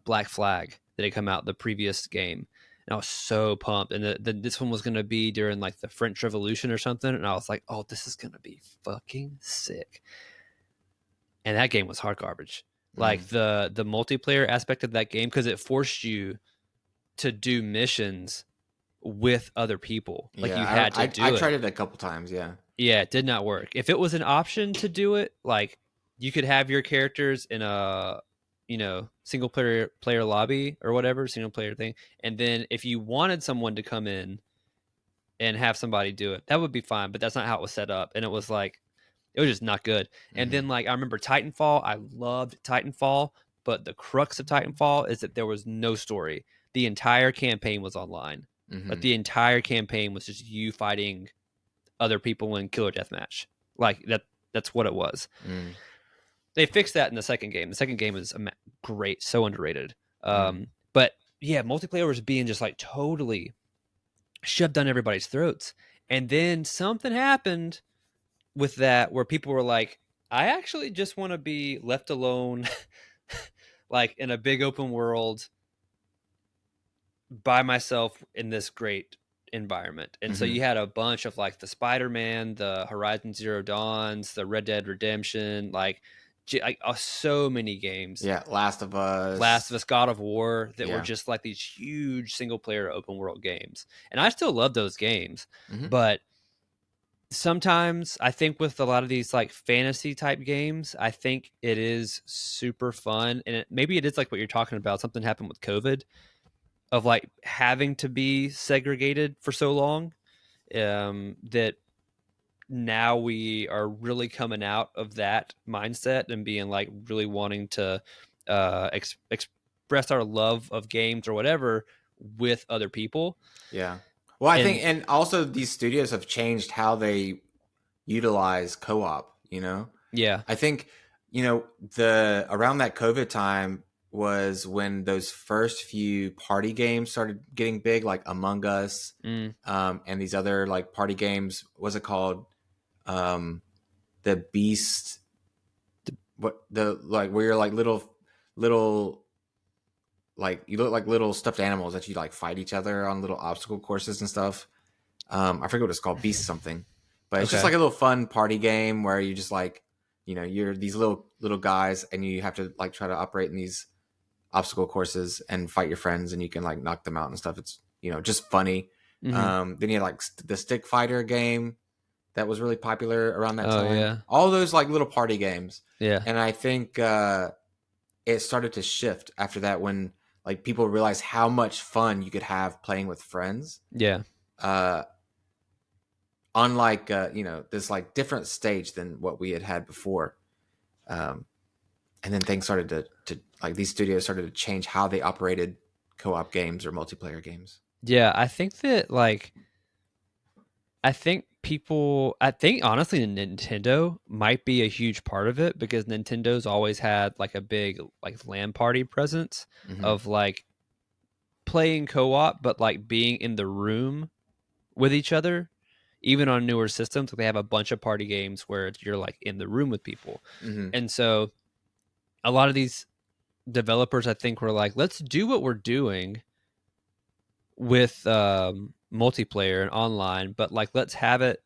Speaker 1: Black Flag that had come out, the previous game. And I was so pumped. And this one was going to be during like the French Revolution or something. And I was like, oh, this is going to be fucking sick. And that game was hard garbage. Like the multiplayer aspect of that game, because it forced you to do missions with other people. Like you had to do it.
Speaker 2: I tried it a couple times, yeah.
Speaker 1: Yeah, it did not work. If it was an option to do it, like you could have your characters in a single player lobby or whatever, single player thing, and then if you wanted someone to come in and have somebody do it, that would be fine, but that's not how it was set up. And it was just not good. And then like I remember Titanfall, I loved Titanfall, but the crux of Titanfall is that there was no story. The entire campaign was online. But the entire campaign was just you fighting other people in killer deathmatch. Like that's what it was. They fixed that in the second game. The second game is great, so underrated. But yeah, multiplayer was being just like totally shoved down everybody's throats. And then something happened with that where people were like, I actually just want to be left alone, like in a big open world by myself in this great environment. And so you had a bunch of like the Spider-Man, the Horizon Zero Dawns, the Red Dead Redemption, like so many games.
Speaker 2: Yeah, Last of Us,
Speaker 1: God of War, that were just like these huge single player open world games. And I still love those games. But sometimes I think with a lot of these like fantasy type games, I think it is super fun. And maybe it is like what you're talking about. Something happened with COVID of like having to be segregated for so long, that now we are really coming out of that mindset and being like really wanting to express our love of games or whatever with other people.
Speaker 2: Yeah. Well, I think, and also these studios have changed how they utilize co-op,
Speaker 1: Yeah.
Speaker 2: I think, around that COVID time was when those first few party games started getting big, like Among Us, and these other like party games. What's it called? The Beast. Where you're like little, like you look like little stuffed animals that you like fight each other on little obstacle courses and stuff. I forget what it's called, Beast something, but it's just like a little fun party game where you just like, you're these little guys and you have to like try to operate in these obstacle courses and fight your friends, and you can like knock them out and stuff. It's just funny. Then you had like the Stick Fighter game that was really popular around that time.
Speaker 1: Yeah.
Speaker 2: All those like little party games.
Speaker 1: Yeah.
Speaker 2: And I think it started to shift after that when like people realized how much fun you could have playing with friends.
Speaker 1: Yeah.
Speaker 2: Unlike this like different stage than what we had before. And then things started to like these studios started to change how they operated co-op games or multiplayer games.
Speaker 1: Yeah, I think that like I think honestly Nintendo might be a huge part of it because Nintendo's always had like a big like LAN party presence
Speaker 2: Mm-hmm.
Speaker 1: of like playing co-op but like being in the room with each other. Even on newer systems, they have a bunch of party games where you're like in the room with people.
Speaker 2: Mm-hmm.
Speaker 1: And so a lot of these developers I think were like, let's do what we're doing with multiplayer and online, but like let's have it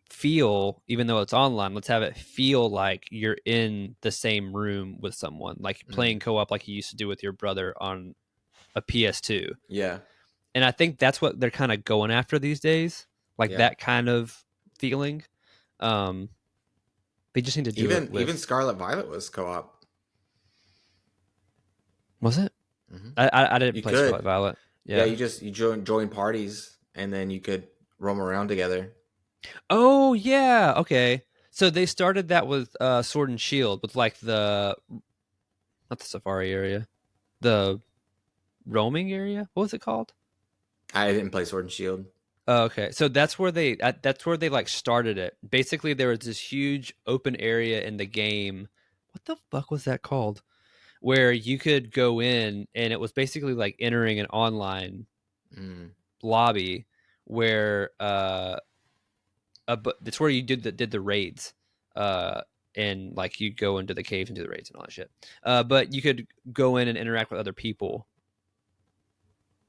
Speaker 1: feel, even though it's online, let's have it feel like you're in the same room with someone, like
Speaker 2: Mm-hmm.
Speaker 1: playing co-op like you used to do with your brother on a PS2.
Speaker 2: Yeah.
Speaker 1: And I think that's what they're kind of going after these days, like
Speaker 2: Yeah.
Speaker 1: that kind of feeling. Um, they just need to do it
Speaker 2: Even
Speaker 1: with.
Speaker 2: Scarlet Violet was co-op.
Speaker 1: Was it?
Speaker 2: Mm-hmm.
Speaker 1: I didn't
Speaker 2: You
Speaker 1: play Scarlet
Speaker 2: could.
Speaker 1: Violet.
Speaker 2: Yeah,
Speaker 1: Yeah.
Speaker 2: you join parties and then you could roam around together.
Speaker 1: Oh yeah. Okay. So they started that with Sword and Shield with like the not the safari area, the roaming area. What was it called?
Speaker 2: I didn't play Sword and Shield.
Speaker 1: Oh, okay, so that's where they like started it. Basically, there was this huge open area in the game. What the fuck was that called? Where you could go in, and it was basically like entering an online
Speaker 2: Mm.
Speaker 1: lobby where but that's where you did the raids. And like you'd go into the caves and do the raids and all that shit. But you could go in and interact with other people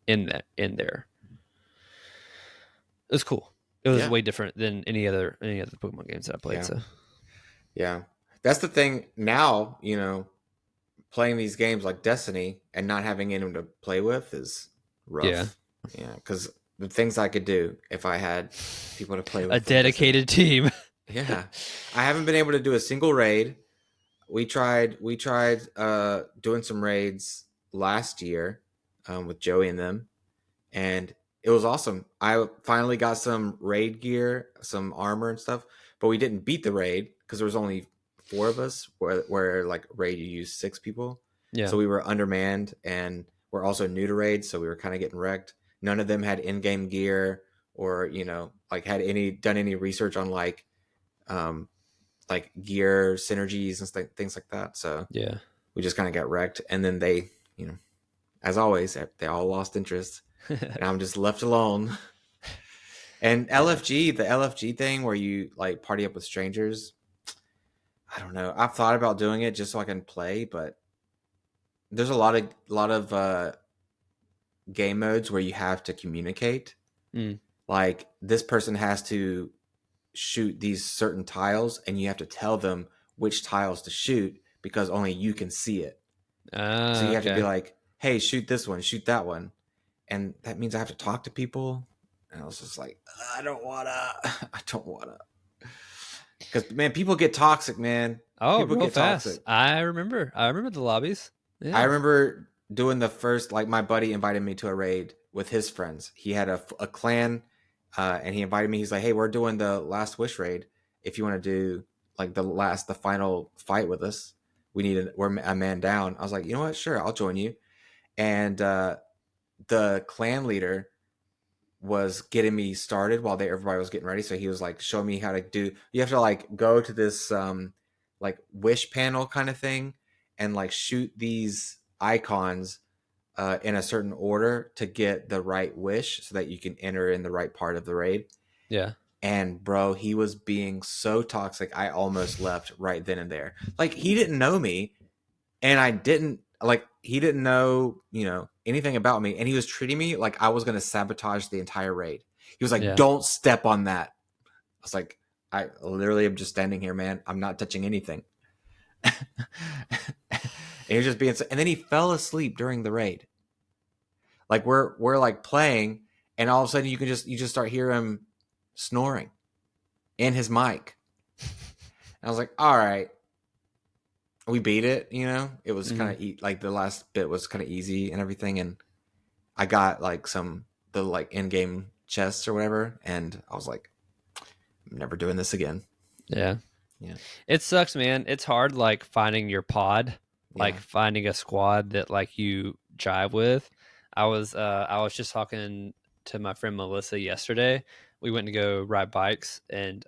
Speaker 1: in there. It was cool. It was
Speaker 2: Yeah.
Speaker 1: way different than any other Pokemon games that I played.
Speaker 2: Yeah.
Speaker 1: So
Speaker 2: Yeah. That's the thing now, playing these games like Destiny and not having anyone to play with is
Speaker 1: yeah,
Speaker 2: rough. Yeah, because the things I could do if I had people to play
Speaker 1: a
Speaker 2: with in Destiny.
Speaker 1: dedicated team.
Speaker 2: Yeah, I haven't been able to do a single raid. We tried doing some raids last year with Joey and them, and it was awesome. I finally got some raid gear, some armor and stuff, but we didn't beat the raid because there was only 4 of us. Where like raid you use 6 people,
Speaker 1: Yeah,
Speaker 2: so we were undermanned, and we're also new to raid, so we were kind of getting wrecked. None of them had in-game gear or like had done any research on um like gear synergies and things like that. So
Speaker 1: yeah.
Speaker 2: we just kind of got wrecked, and then they, as always, they all lost interest, and I'm just left alone. And
Speaker 1: Yeah.
Speaker 2: the LFG thing where you like party up with strangers, I don't know. I've thought about doing it just so I can play, but there's a lot of game modes where you have to communicate.
Speaker 1: Mm.
Speaker 2: Like this person has to shoot these certain tiles, and you have to tell them which tiles to shoot because only you can see it. So you have to be
Speaker 1: Okay.
Speaker 2: like, "Hey, shoot this one, shoot that one," and that means I have to talk to people. And I was just like, I don't wanna, I don't wanna, because man, people get toxic, man.
Speaker 1: Oh,
Speaker 2: People
Speaker 1: real
Speaker 2: get
Speaker 1: fast.
Speaker 2: toxic.
Speaker 1: I remember. I remember the lobbies.
Speaker 2: I
Speaker 1: Yeah.
Speaker 2: remember doing the first, like my buddy invited me to a raid with his friends. He had a clan, and he invited me. He's like, "Hey, we're doing the Last Wish raid. If you want to do like the final fight with us, we're a man down." I was like, "You know what? Sure, I'll join you." And the clan leader was getting me started while everybody was getting ready. So he was like showing me how to do. You have to like go to this like wish panel kind of thing and like shoot these icons in a certain order to get the right wish so that you can enter in the right part of the raid.
Speaker 1: Yeah.
Speaker 2: And bro, he was being so toxic. I almost left right then and there. Like he didn't know me, and I didn't like he didn't know anything about me, and he was treating me like I was going to sabotage the entire raid. He was like,
Speaker 1: Yeah.
Speaker 2: "Don't step on that." I was like, "I literally am just standing here, man. I'm not touching anything." And he was just being and then he fell asleep during the raid. Like we're like playing, and all of a sudden you just start hearing him snoring in his mic. And I was like, "All right." We beat it, it was kind of like the last bit was kind of easy and everything, and I got like the like in-game chests or whatever, and I was like, I'm never doing this again.
Speaker 1: Yeah.
Speaker 2: Yeah.
Speaker 1: It sucks, man. It's hard, like finding your pod, like
Speaker 2: Yeah.
Speaker 1: finding a squad that like you jive with. I was just talking to my friend Melissa yesterday. We went to go ride bikes, and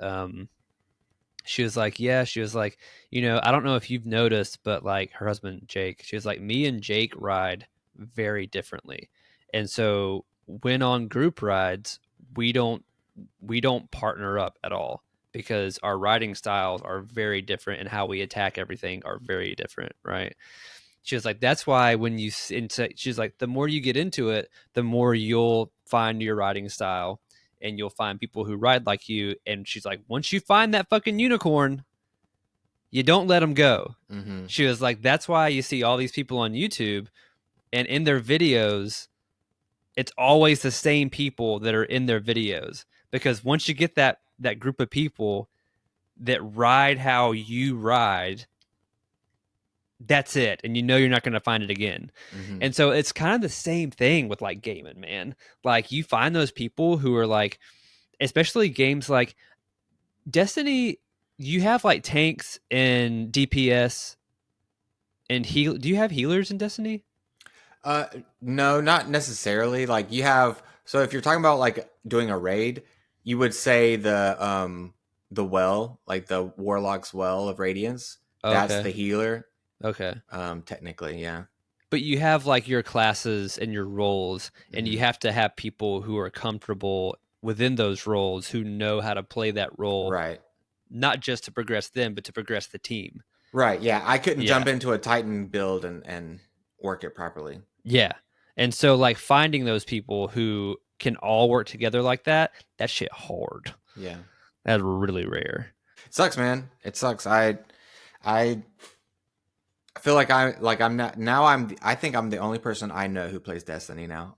Speaker 1: she was like, yeah, she was like, I don't know if you've noticed, but like her husband Jake, she was like, me and Jake ride very differently, and so when on group rides, we don't we don't partner up at all because our riding styles are very different and how we attack everything are very different, right? She was like, that's why when you into, she's like, the more you get into it, the more you'll find your riding style and you'll find people who ride like you. And she's like, once you find that fucking unicorn, you don't let them go.
Speaker 2: Mm-hmm.
Speaker 1: She was like, that's why you see all these people on YouTube and in their videos, it's always the same people that are in their videos, because once you get that group of people that ride how you ride, that's it, and you're not going to find it again.
Speaker 2: Mm-hmm.
Speaker 1: And so it's kind of the same thing with like gaming, man. Like you find those people who are like, especially games like Destiny, you have like tanks and DPS and heal. Do you have healers in Destiny?
Speaker 2: No, not necessarily. Like you have, so if you're talking about like doing a raid, you would say the well, like the Warlock's Well of Radiance,
Speaker 1: Oh,
Speaker 2: that's
Speaker 1: okay.
Speaker 2: the healer.
Speaker 1: Okay.
Speaker 2: Technically, yeah.
Speaker 1: But you have like your classes and your roles, and you
Speaker 2: Mm-hmm.
Speaker 1: have to have people who are comfortable within those roles, who know how to play that role,
Speaker 2: Right.
Speaker 1: not just to progress them, but to progress the team.
Speaker 2: Right. Yeah. I couldn't
Speaker 1: Yeah.
Speaker 2: jump into a Titan build and work it properly.
Speaker 1: Yeah. And so like finding those people who can all work together like that shit hard.
Speaker 2: Yeah.
Speaker 1: That's really rare.
Speaker 2: It sucks, man. It sucks. I feel like I'm not now. I think I'm the only person I know who plays Destiny now.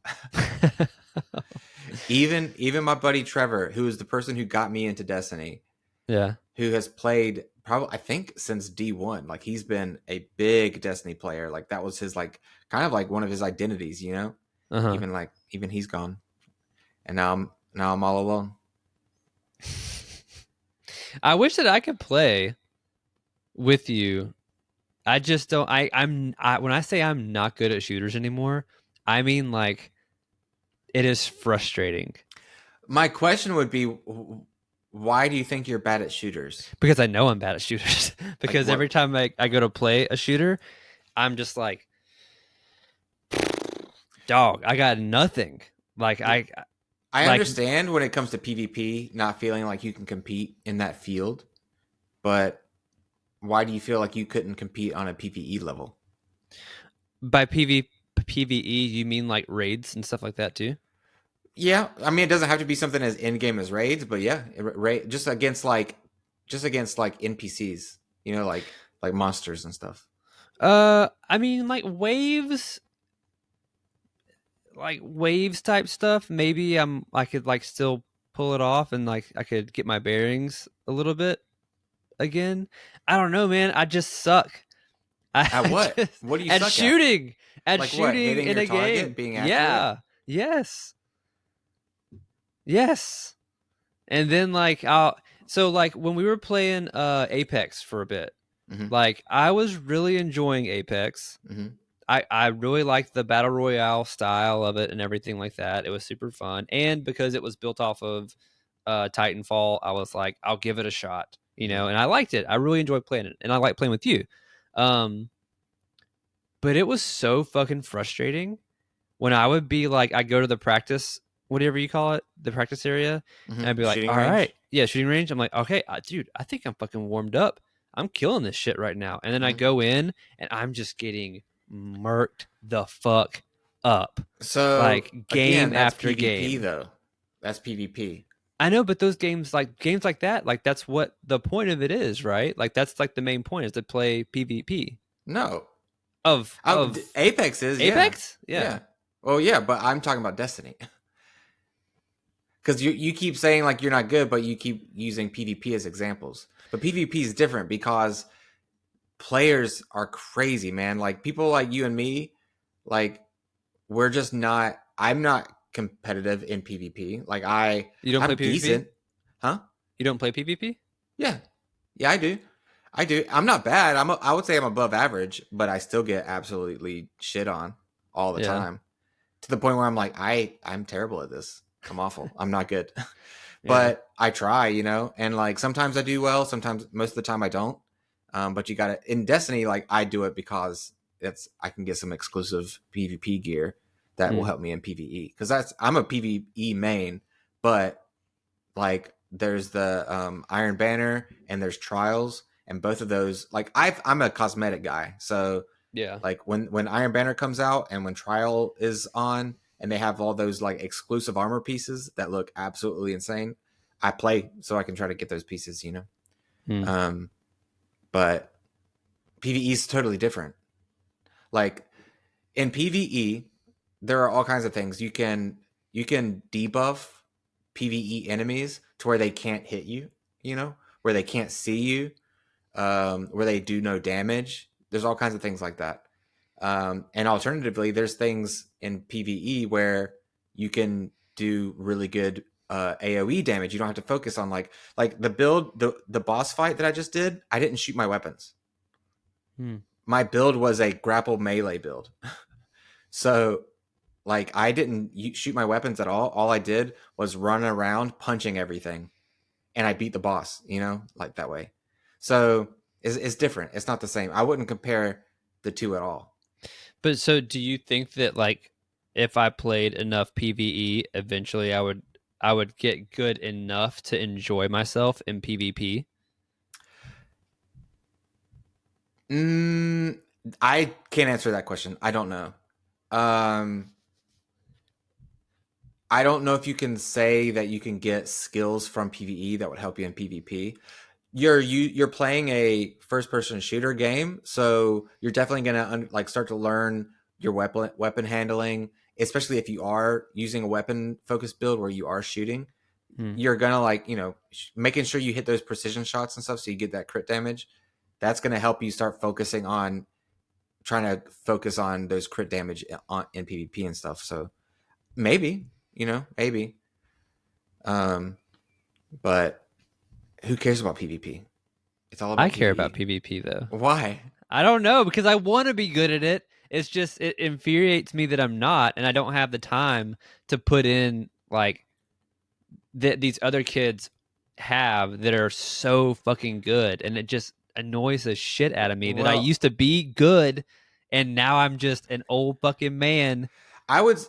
Speaker 2: Even my buddy Trevor, who is the person who got me into Destiny,
Speaker 1: Yeah.
Speaker 2: who has played probably I think since D1. Like he's been a big Destiny player. Like that was his like kind of like one of his identities, you know?
Speaker 1: Uh-huh.
Speaker 2: Even he's gone. And now I'm all alone.
Speaker 1: I wish that I could play with you. I just don't when I say I'm not good at shooters anymore, I mean like it is frustrating
Speaker 2: My question would be why do you think you're bad at shooters?
Speaker 1: because I know I'm bad at shooters.
Speaker 2: Like
Speaker 1: Because every
Speaker 2: what
Speaker 1: time I go to play a shooter, I'm just like, dog, I got nothing. Like
Speaker 2: I
Speaker 1: like
Speaker 2: understand when it comes to PvP not feeling like you can compete in that field, but why do you feel like you couldn't compete on a PvE level?
Speaker 1: by PvE, you mean like raids and stuff like that too?
Speaker 2: Yeah, I mean it doesn't have to be something as in game as raids, but yeah, just against like NPCs, you know, like monsters and stuff.
Speaker 1: I mean like waves type stuff. Maybe I could like still pull it off and like I could get my bearings a little bit again. I don't know, man. I just suck.
Speaker 2: At
Speaker 1: I
Speaker 2: what?
Speaker 1: just
Speaker 2: What do you
Speaker 1: at
Speaker 2: suck at?
Speaker 1: shooting,
Speaker 2: Like what? Hitting
Speaker 1: in
Speaker 2: your
Speaker 1: a
Speaker 2: target,
Speaker 1: game.
Speaker 2: being accurate?
Speaker 1: Yeah. Yes. Yes. And then like I'll so like when we were playing Apex for a bit,
Speaker 2: Mm-hmm.
Speaker 1: like I was really enjoying Apex.
Speaker 2: Mm-hmm.
Speaker 1: I really liked the battle royale style of it and everything like that. It was super fun, and because it was built off of Titanfall, I was like, I'll give it a shot,
Speaker 2: Mm-hmm.
Speaker 1: and I liked it. I really enjoyed playing it, and I like playing with you. Um, but it was so fucking frustrating when I would be like, I go to the practice, whatever you call it, the practice area, and I'd
Speaker 2: Mm-hmm.
Speaker 1: be like,
Speaker 2: Shooting
Speaker 1: all right,
Speaker 2: range.
Speaker 1: yeah, shooting range. I'm like, okay, dude, I think I'm fucking warmed up. I'm killing this shit right now. And then I
Speaker 2: Mm-hmm.
Speaker 1: go in and I'm just getting murked the fuck up.
Speaker 2: So
Speaker 1: Like
Speaker 2: again,
Speaker 1: game
Speaker 2: that's
Speaker 1: after
Speaker 2: PvP
Speaker 1: game.
Speaker 2: though. That's PvP.
Speaker 1: I know, but those games like that, like that's what the point of it is, right? Like that's like the main point is to play PvP
Speaker 2: No.
Speaker 1: of
Speaker 2: Apex is, yeah.
Speaker 1: Apex?
Speaker 2: Yeah.
Speaker 1: Yeah.
Speaker 2: Well, yeah, but I'm talking about Destiny. Because you keep saying like you're not good, but you keep using PvP as examples. But PvP is different because players are crazy, man. Like people like you and me, like we're just not. I'm not competitive in PvP. Like
Speaker 1: You don't play
Speaker 2: I'm
Speaker 1: PvP?
Speaker 2: decent, huh?
Speaker 1: You don't play PvP?
Speaker 2: Yeah, Yeah, I do. I do. I'm not bad. I would say I'm above average, but I still get absolutely shit on all the
Speaker 1: Yeah.
Speaker 2: time to the point where I'm like, I'm terrible at this. I'm awful. I'm not good.
Speaker 1: Yeah.
Speaker 2: But I try, and like sometimes I do well, sometimes most of the time I don't. But you got to in Destiny, like I do it because I can get some exclusive PvP gear that will help me in PvE because I'm a PvE main, but like there's the Iron Banner and there's Trials, and both of those like I'm a cosmetic guy, so
Speaker 1: Yeah.
Speaker 2: like when Iron Banner comes out and when Trial is on and they have all those like exclusive armor pieces that look absolutely insane, I play so I can try to get those pieces.
Speaker 1: Mm.
Speaker 2: Um, but PvE is totally different. Like in PvE, there are all kinds of things you can debuff PvE enemies to where they can't hit you, where they can't see you, where they do no damage. There's all kinds of things like that. And alternatively, there's things in PvE where you can do really good AOE damage. You don't have to focus on like the boss fight that I just did. I didn't shoot my weapons.
Speaker 1: Mm.
Speaker 2: My build was a grapple melee build. So like I didn't shoot my weapons at all. All I did was run around punching everything, and I beat the boss. Like that way. So it's different. It's not the same. I wouldn't compare the two at all.
Speaker 1: But so do you think that like if I played enough PvE, eventually I would get good enough to enjoy myself in PvP?
Speaker 2: Mm, I can't answer that question. I don't know. Um, I don't know if you can say that you can get skills from PvE that would help you in PvP. You're playing a first person shooter game, so you're definitely gonna like start to learn your weapon handling, especially if you are using a weapon focused build where you are shooting.
Speaker 1: Mm.
Speaker 2: You're gonna like making sure you hit those precision shots and stuff so you get that crit damage. That's gonna help you start focusing on trying to focus on those crit damage in PvP and stuff. So maybe maybe, um, but who cares about PvP? It's all
Speaker 1: I
Speaker 2: about
Speaker 1: care about
Speaker 2: PvE.
Speaker 1: PvP though.
Speaker 2: Why?
Speaker 1: I don't know because I want to be good at it. It's just it infuriates me that I'm not and I don't have the time to put in like that these other kids have that are so fucking good, and it just annoys the shit out of me that I
Speaker 2: Well,
Speaker 1: used to be good and now I'm just an old fucking man.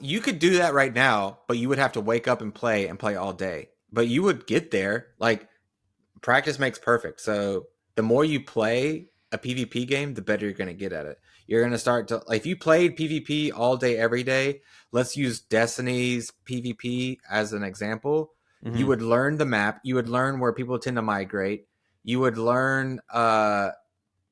Speaker 2: you could do that right now, but you would have to wake up and play all day. But you would get there. Like practice makes perfect. So the more you play a PvP game, the better you're going to get at it. You're going to start to like if you played PvP all day every day, let's use Destiny's PvP as an example. You
Speaker 1: Mm-hmm.
Speaker 2: would learn the map, you would learn where people tend to migrate. You would learn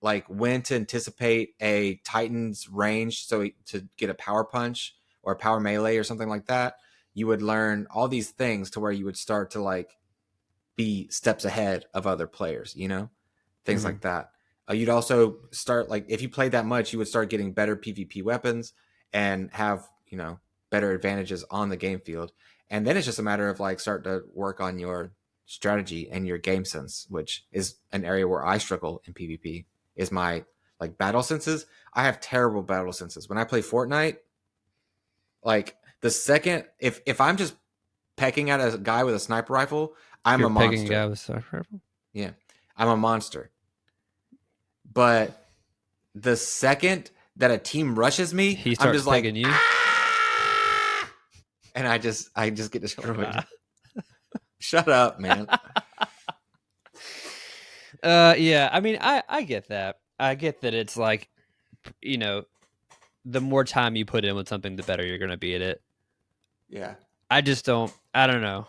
Speaker 2: like when to anticipate a Titan's range so to get a power punch or a power melee or something like that. You would learn all these things to where you would start to like be steps ahead of other players, things
Speaker 1: Mm-hmm.
Speaker 2: like that. You'd also start like if you played that much, you would start getting better PvP weapons and have better advantages on the game field. And then it's just a matter of like start to work on your strategy and your game sense, which is an area where I struggle in PvP. Is my like battle senses. I have terrible battle senses when I play Fortnite. Like the second if I'm just pecking at a guy with a sniper rifle, I'm
Speaker 1: You're
Speaker 2: a
Speaker 1: pegging a guy
Speaker 2: monster.
Speaker 1: with a sniper rifle?
Speaker 2: Yeah, I'm a monster. But the second that a team rushes me,
Speaker 1: He
Speaker 2: I'm
Speaker 1: starts
Speaker 2: just like,
Speaker 1: pegging you?
Speaker 2: ah! And I just get destroyed.
Speaker 1: Wow.
Speaker 2: Shut up, man.
Speaker 1: Yeah, I mean I get that. I get that it's like, you know, the more time you put in with something, the better you're going to be at it.
Speaker 2: Yeah.
Speaker 1: I don't know.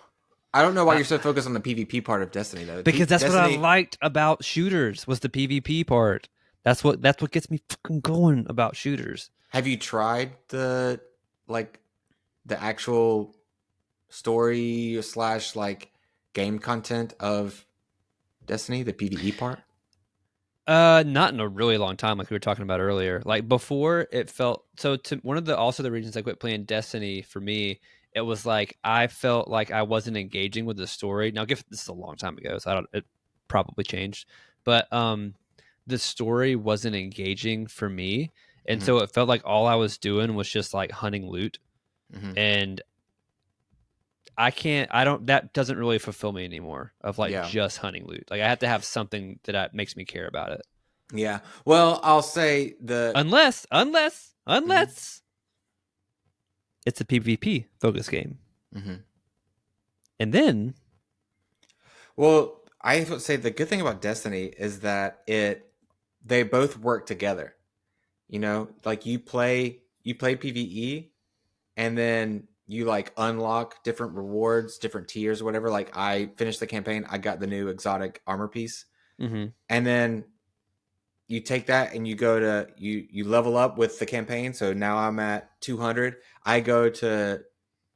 Speaker 2: I don't know why
Speaker 1: I,
Speaker 2: you're so focused on the PvP part of Destiny though.
Speaker 1: because that's what I
Speaker 2: Destiny,
Speaker 1: liked about shooters was the PvP part. That's what gets me fucking going about shooters.
Speaker 2: have you tried like the actual story slash like game content of Destiny, the PvE part?
Speaker 1: Not in a really long time, like we were talking about earlier. Like before, it felt so. To one of the also the reasons I quit playing Destiny for me, it was like I felt like I wasn't engaging with the story. Now, this is a long time ago, so I don't. It probably changed, but the story wasn't engaging for me, and
Speaker 2: Mm-hmm.
Speaker 1: so it felt like all I was doing was just like hunting loot, and that doesn't really fulfill me anymore of like just hunting loot. Like I have to have something that makes me care about it.
Speaker 2: Yeah. Well, I'll say
Speaker 1: unless it's a PvP focus game. And then,
Speaker 2: well, I would say the good thing about Destiny is that they both work together. You know, like you play PvE, and then you like unlock different rewards, different tiers, or whatever. Like I finished the campaign, I got the new exotic armor piece, and then you take that and you go to you level up with the campaign. So now I'm at 200. I go to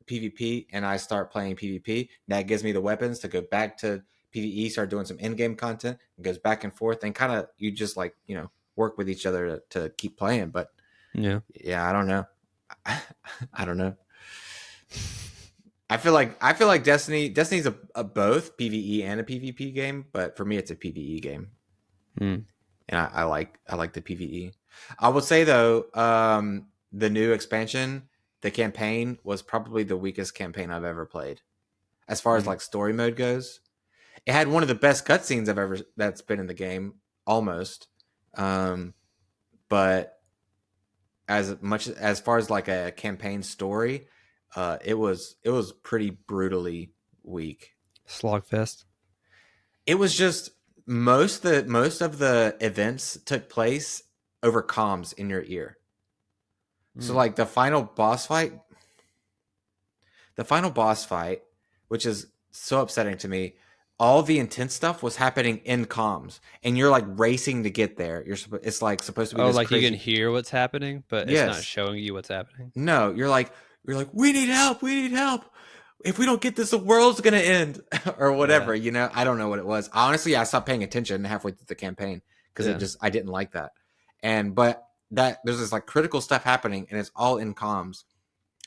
Speaker 2: PvP and I start playing PvP. That gives me the weapons to go back to PvE, start doing some in-game content. It goes back and forth, and kind of you just like work with each other to keep playing. But yeah, I don't know. I don't know. I feel like Destiny's a both PvE and a PvP game, but for me it's a PvE game. And I like the PvE. I will say though, the new expansion, the campaign was probably the weakest campaign I've ever played. As far as like story mode goes, it had one of the best cutscenes that's been in the game, almost. But as far as like a campaign story, it was pretty brutally weak.
Speaker 1: Slogfest.
Speaker 2: It was just most of the events took place over comms in your ear. So like the final boss fight, which is so upsetting to me, all the intense stuff was happening in comms, and you're like racing to get there. It's like supposed to be.
Speaker 1: Oh,
Speaker 2: this
Speaker 1: like
Speaker 2: crazy...
Speaker 1: you can hear what's happening, but it's not showing you what's happening.
Speaker 2: No, you're like, we need help. If we don't get this, the world's gonna end, or whatever. Yeah. I don't know what it was. Honestly, I stopped paying attention halfway through the campaign because I didn't like that. But there's this like critical stuff happening, and it's all in comms,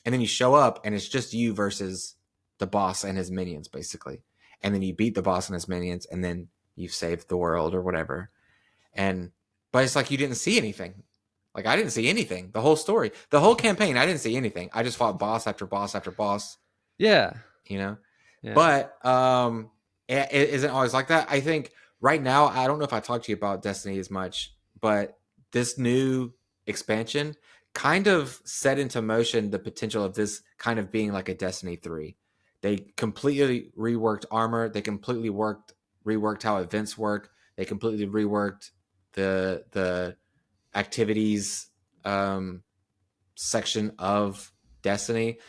Speaker 2: and then you show up, and it's just you versus the boss and his minions, basically. And then you beat the boss and his minions, and then you've saved the world or whatever. But it's like you didn't see anything. Like I didn't see anything. The whole story, the whole campaign, I didn't see anything. I just fought boss after boss after boss.
Speaker 1: Yeah.
Speaker 2: Yeah. But it isn't always like that. I think right now, I don't know if I talked to you about Destiny as much, but this new expansion kind of set into motion the potential of this kind of being like a Destiny 3. They completely reworked armor. They completely reworked how events work. They completely reworked the activities section of Destiny,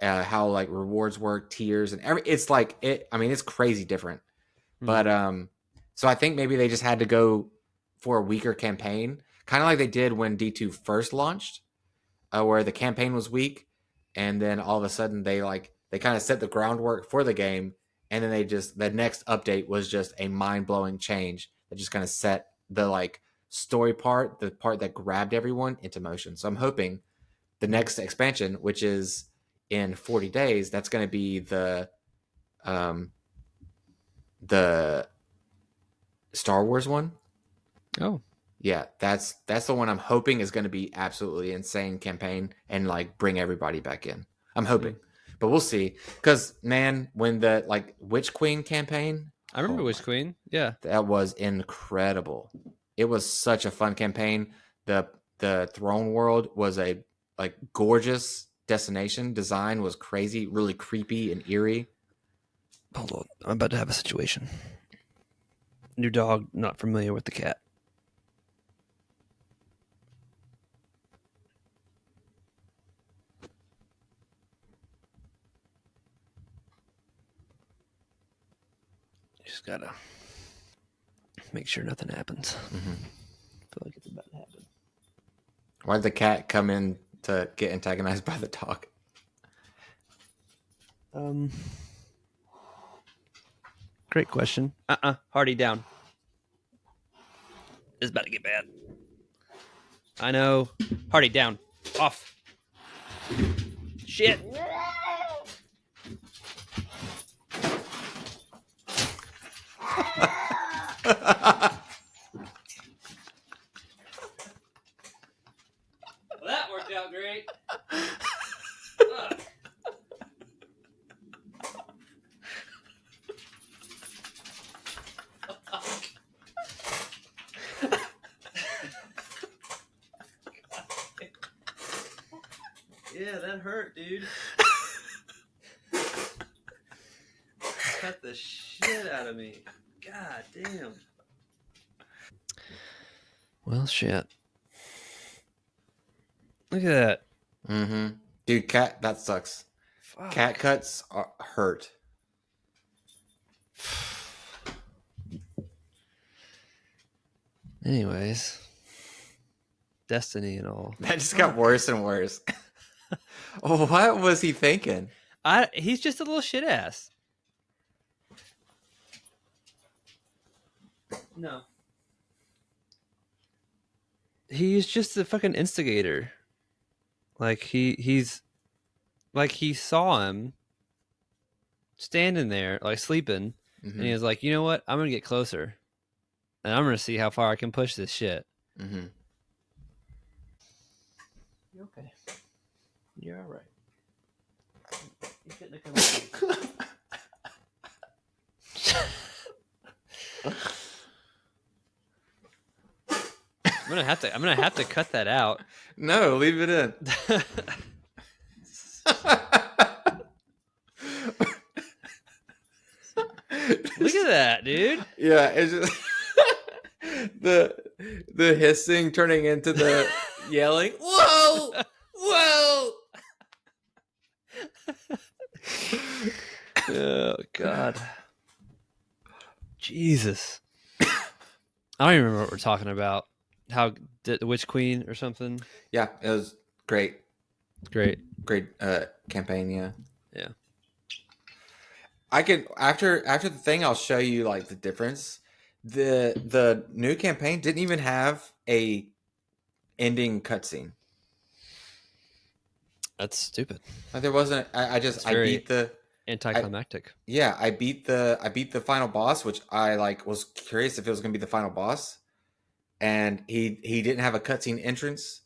Speaker 2: how like rewards work, tiers, and it's like it. I mean, it's crazy different. But so I think maybe they just had to go for a weaker campaign, kind of like they did when D2 first launched, where the campaign was weak, and then all of a sudden they kind of set the groundwork for the game, and then the next update was just a mind-blowing change that just kind of set the like story part, the part that grabbed everyone, into motion. So I'm hoping the next expansion, which is in 40 days, that's going to be the Star Wars one.
Speaker 1: Oh.
Speaker 2: Yeah, that's the one I'm hoping is going to be absolutely insane campaign and like bring everybody back in. I'm hoping. But we'll see. Because, man, when the like Witch Queen campaign...
Speaker 1: I remember Witch Queen. Yeah.
Speaker 2: That was incredible. It was such a fun campaign. The Throne World was a like gorgeous destination. Design was crazy, really creepy and eerie.
Speaker 1: Hold on. I'm about to have a situation. New dog, not familiar with the cat. Just gotta make sure nothing happens. I feel like it's about to happen.
Speaker 2: Why did the cat come in to get antagonized by the dog?
Speaker 1: Great question. Hardy down. It's about to get bad. I know. Hardy down. Off. Shit. Yeah, that hurt, dude. Cut the shit out of me. God damn. Well, shit. Look at that.
Speaker 2: Mm-hmm. Dude, that sucks.
Speaker 1: Fuck.
Speaker 2: Cat cuts hurt.
Speaker 1: Anyways. Destiny and all.
Speaker 2: That just got worse and worse. Oh, what was he thinking?
Speaker 1: He's just a little shit ass. No. He's just a fucking instigator. Like he's like he saw him standing there, like sleeping, and he was like, you know what? I'm gonna get closer. And I'm gonna see how far I can push this shit.
Speaker 2: Mm-hmm.
Speaker 1: You okay? You're all right. You shouldn't have come with me. I'm gonna have to cut that out.
Speaker 2: No, leave it in.
Speaker 1: Look at that, dude.
Speaker 2: Yeah, it's just the hissing turning into the yelling. Whoa! Whoa!
Speaker 1: Oh God. Jesus. I don't even remember what we're talking about. The Witch Queen or something?
Speaker 2: Yeah, it was great.
Speaker 1: Great
Speaker 2: Campaign, yeah.
Speaker 1: Yeah.
Speaker 2: I could after the thing I'll show you like the difference. The new campaign didn't even have a ending cutscene.
Speaker 1: That's stupid.
Speaker 2: Like there wasn't I beat the
Speaker 1: anticlimactic.
Speaker 2: I beat the final boss, which I like was curious if it was gonna be the final boss. And he didn't have a cutscene entrance.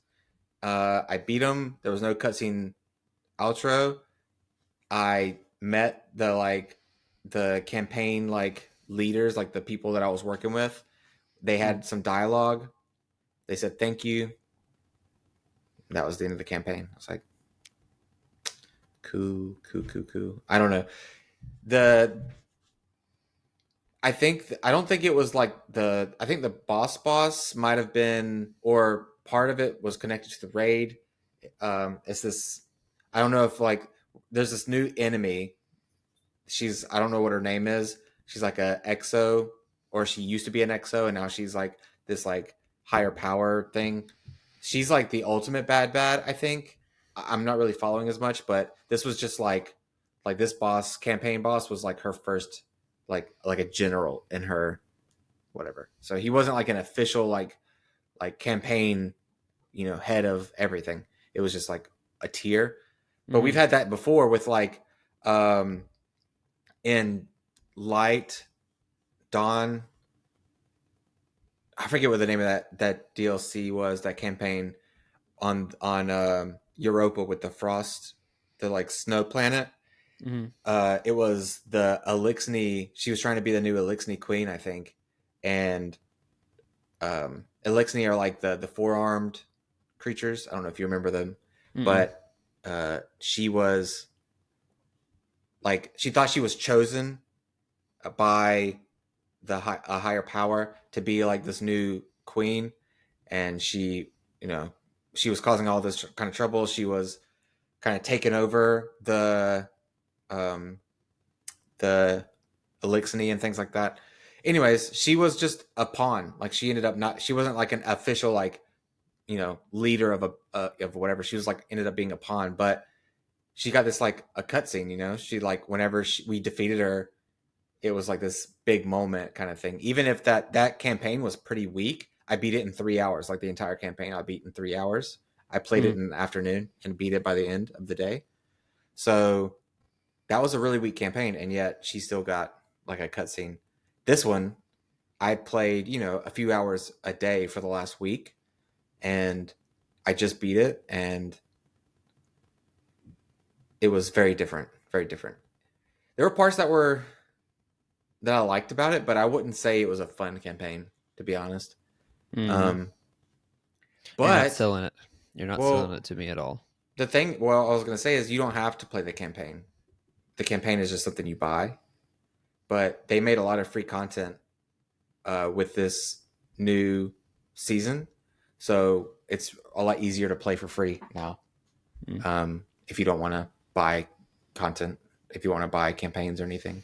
Speaker 2: I beat him. There was no cutscene outro. I met the campaign leaders, like the people that I was working with. They had some dialogue. They said thank you. That was the end of the campaign. I was like, cool. I don't know. I don't think it was I think the boss might have been, or part of it was connected to the raid. It's this, I don't know if there's this new enemy. I don't know what her name is. She's like a exo, or she used to be an exo, and now she's like this higher power thing. She's like the ultimate bad, I think. I'm not really following as much, but this was just like this campaign boss was like her first like a general in her whatever. So he wasn't like an official like campaign, head of everything. It was just like a tier. But we've had that before with in Light Dawn. I forget what the name of that DLC was, that campaign on Europa with the frost, the snow planet. It was the Elixni. She was trying to be the new Elixni queen, I think. And Elixni are like the four-armed creatures. I don't know if you remember them. But she was she thought she was chosen by a higher power to be like this new queen, and she was causing all this kind of trouble. She was kind of taking over the Elixni and things like that. Anyways, she was just a pawn. She ended up she wasn't like an official leader of whatever. She was ended up being a pawn, but she got this a cutscene. She whenever we defeated her, it was like this big moment kind of thing. Even if that campaign was pretty weak, I beat it in 3 hours. The entire campaign I beat in 3 hours. I played it in the afternoon and beat it by the end of the day. So that was a really weak campaign, and yet she still got a cutscene. This one, I played, a few hours a day for the last week, and I just beat it, and it was very different, very different. There were parts that I liked about it, but I wouldn't say it was a fun campaign, to be honest.
Speaker 1: But you're not selling it. You're not selling it to me at all.
Speaker 2: the thing, well, I was going to say is you don't have to play the campaign. The campaign is just something you buy. But they made a lot of free content with this new season. So it's a lot easier to play for free now. If you don't want to buy content, if you want to buy campaigns or anything.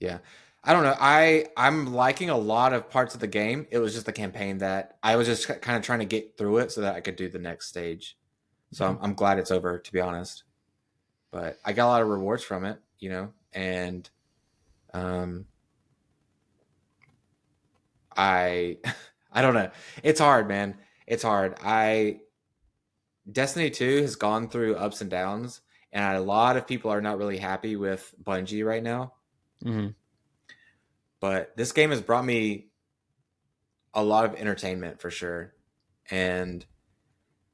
Speaker 2: Yeah. I don't know. I'm liking a lot of parts of the game. It was just the campaign that I was just kind of trying to get through it so that I could do the next stage. So I'm glad it's over, to be honest. But I got a lot of rewards from it, you know, and I I don't know. It's hard, man. It's hard. Destiny 2 has gone through ups and downs, and a lot of people are not really happy with Bungie right now.
Speaker 1: Mm-hmm.
Speaker 2: But this game has brought me a lot of entertainment for sure. And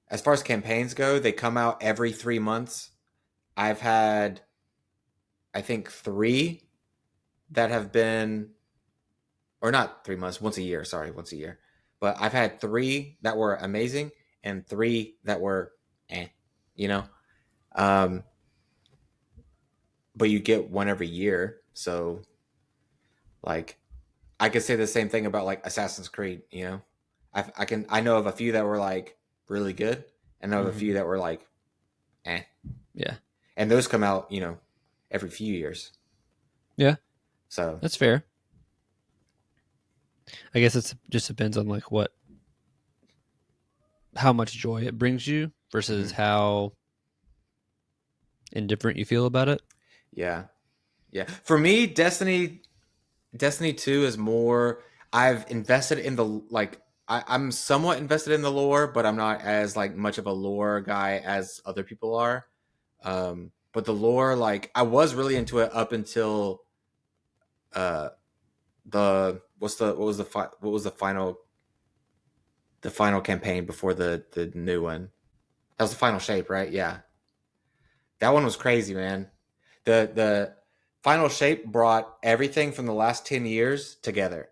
Speaker 2: as far as campaigns go, they come out every 3 months. I've had, I think, 3 that have been, or not 3 months, once a year. Sorry, once a year. But I've had 3 that were amazing and 3 that were, you know. But you get one every year, so like I could say the same thing about like Assassin's Creed. You know, I know of a few that were like really good, and I know of a few that were like,
Speaker 1: yeah,
Speaker 2: and those come out, you know, every few years.
Speaker 1: Yeah,
Speaker 2: so
Speaker 1: that's fair. I guess it just depends on like how much joy it brings you versus how indifferent you feel about it.
Speaker 2: Yeah. For me, Destiny 2 is more. I've invested in the like. I'm somewhat invested in the lore, but I'm not as like much of a lore guy as other people are. But the lore, like, I was really into it up until what was the final campaign before the new one. That was the Final Shape, right? Yeah, that one was crazy, man. The Final Shape brought everything from the last 10 years together.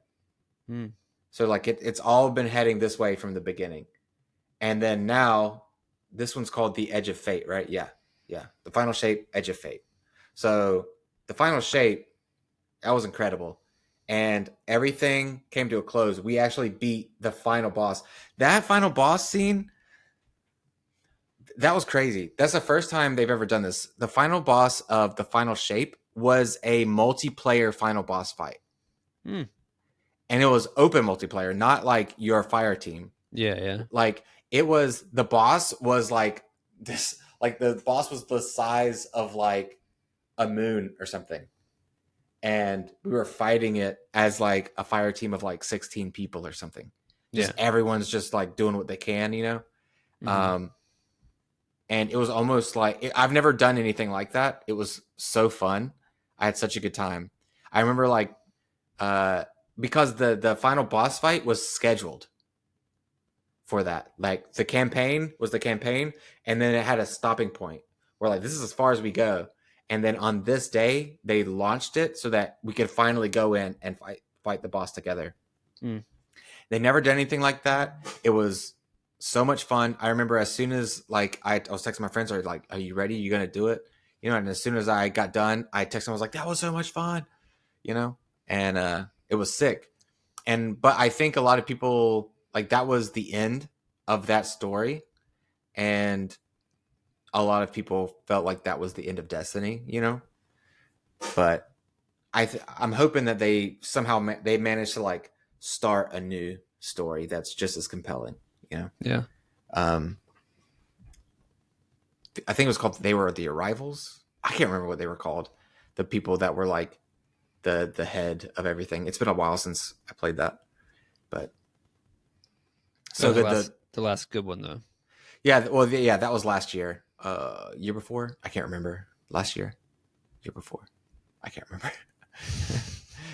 Speaker 2: So like it's all been heading this way from the beginning. And then now this one's called The Edge of Fate, right? Yeah. The Final Shape, Edge of Fate. So the Final Shape, that was incredible. And everything came to a close. We actually beat the final boss. That final boss scene, that was crazy. That's the first time they've ever done this. The final boss of the Final Shape was a multiplayer final boss fight. And it was open multiplayer, not like your fire team.
Speaker 1: Yeah.
Speaker 2: Like it was, the boss was like this, like the boss was the size of like a moon or something. And we were fighting it as like a fire team of like 16 people or something. Just everyone's just like doing what they can, you know? And it was almost like, I've never done anything like that. It was so fun. I had such a good time. I remember like, because the final boss fight was scheduled for that. Like the campaign was the campaign, and then it had a stopping point. We're like, this is as far as we go. And then on this day, they launched it so that we could finally go in and fight the boss together. They never did anything like that. It was so much fun. I remember as soon as like I was texting my friends, are like, are you ready? You gonna do it? You know, and as soon as I got done, I texted them, I was like, that was so much fun, you know? And it was sick. But I think a lot of people, like, that was the end of that story. And a lot of people felt like that was the end of Destiny, you know? But I'm hoping that they somehow they managed to like start a new story that's just as compelling, you know?
Speaker 1: Yeah.
Speaker 2: I think it was called, they were the Arrivals. I can't remember what they were called. The people that were like the head of everything. It's been a while since I played that, but so good.
Speaker 1: The last good one though.
Speaker 2: Yeah. Well, yeah, that was last year. Year before, I can't remember. Last year, year before, I can't remember.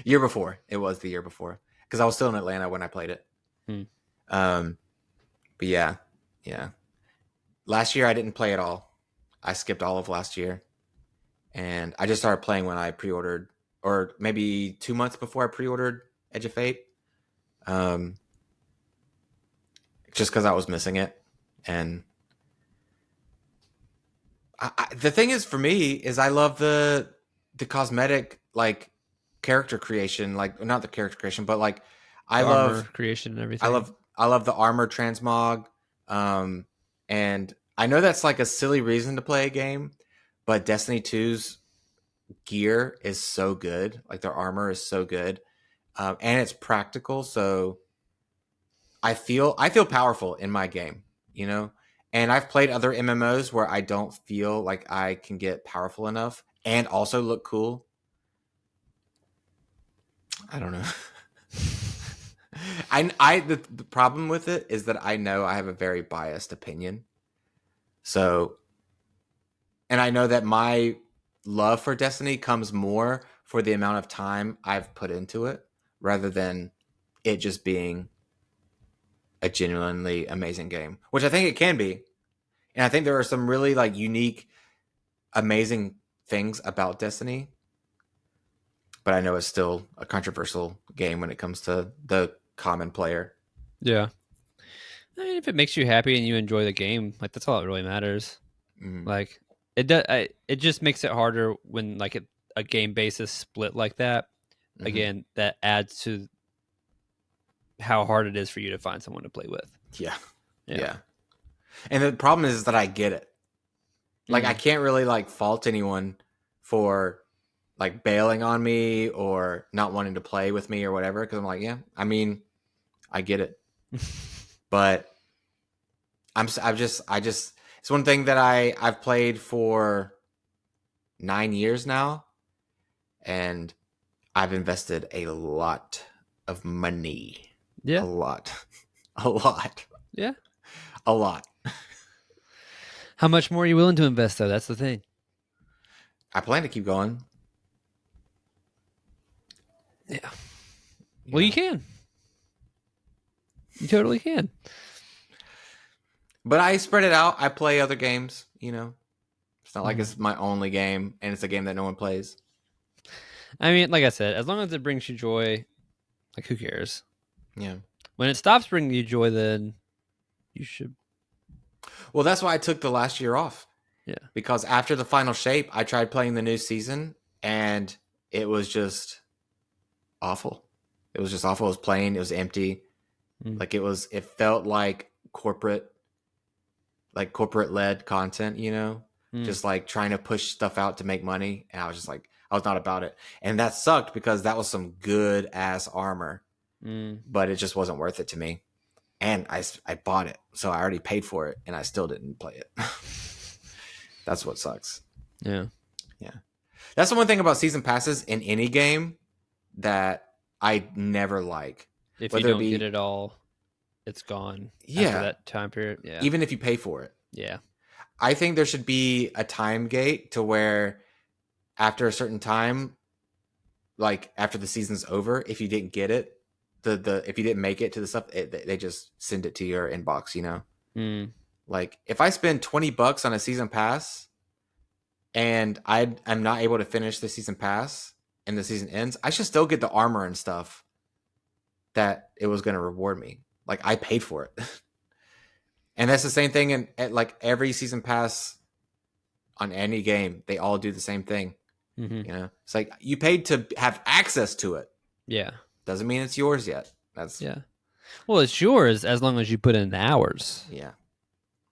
Speaker 2: Year before, it was the year before because I was still in Atlanta when I played it. But yeah. Last year I didn't play at all. I skipped all of last year, and I just started playing when I pre-ordered, or maybe 2 months before I pre-ordered Edge of Fate. Just because I was missing it, and The thing is, for me, is I love the cosmetic, like, character creation, like, not the character creation, but like I
Speaker 1: The armor
Speaker 2: love
Speaker 1: creation and everything.
Speaker 2: I love the armor transmog. And I know that's like a silly reason to play a game, but Destiny 2's gear is so good. Like, their armor is so good. And it's practical, so I feel powerful in my game, you know? And I've played other MMOs where I don't feel like I can get powerful enough and also look cool. I don't know. The problem with it is that I know I have a very biased opinion. So, and I know that my love for Destiny comes more for the amount of time I've put into it rather than it just being a genuinely amazing game, which I think it can be. And I think there are some really like unique, amazing things about Destiny. But I know it's still a controversial game when it comes to the common player.
Speaker 1: Yeah. I mean, if it makes you happy and you enjoy the game, like that's all that really matters.
Speaker 2: Mm-hmm.
Speaker 1: Like it does. It just makes it harder when like a game base is split like that.
Speaker 2: Mm-hmm.
Speaker 1: Again, that adds to how hard it is for you to find someone to play with.
Speaker 2: Yeah. And the problem is that I get it. Like, I can't really like fault anyone for like bailing on me or not wanting to play with me or whatever. Cause I'm like, yeah, I mean, I get it. But it's one thing that I've played for 9 years now, and I've invested a lot of money.
Speaker 1: Yeah.
Speaker 2: A lot.
Speaker 1: Yeah.
Speaker 2: A lot.
Speaker 1: How much more are you willing to invest, though? That's the thing.
Speaker 2: I plan to keep going.
Speaker 1: Yeah. Well, you can. You totally can.
Speaker 2: But I spread it out. I play other games, you know. It's not like it's my only game, and it's a game that no one plays.
Speaker 1: I mean, like I said, as long as it brings you joy, like, who cares?
Speaker 2: Yeah.
Speaker 1: When it stops bringing you joy, then you should.
Speaker 2: Well, that's why I took the last year off.
Speaker 1: Yeah.
Speaker 2: Because after the final shape, I tried playing the new season, and it was just awful. It was just awful. It was plain. It was empty. Like, it felt like corporate led content, you know, just like trying to push stuff out to make money. And I was just like, I was not about it. And that sucked because that was some good ass armor, but it just wasn't worth it to me. And I bought it. So I already paid for it and I still didn't play it. That's what sucks.
Speaker 1: Yeah.
Speaker 2: Yeah. That's the one thing about season passes in any game that I never like.
Speaker 1: If you don't get it all, it's gone.
Speaker 2: Yeah.
Speaker 1: After that time period. Yeah.
Speaker 2: Even if you pay for it.
Speaker 1: Yeah.
Speaker 2: I think there should be a time gate to where after a certain time, like after the season's over, if you didn't get it, if you didn't make it to the stuff, they just send it to your inbox, you know? Like, if I spend $20 on a season pass and I'm not able to finish the season pass and the season ends, I should still get the armor and stuff that it was going to reward me. Like, I paid for it. And that's the same thing at like every season pass on any game. They all do the same thing. You know, it's like you paid to have access to it.
Speaker 1: Yeah.
Speaker 2: Doesn't mean it's yours yet.
Speaker 1: Yeah. Well, it's yours as long as you put in the hours.
Speaker 2: Yeah.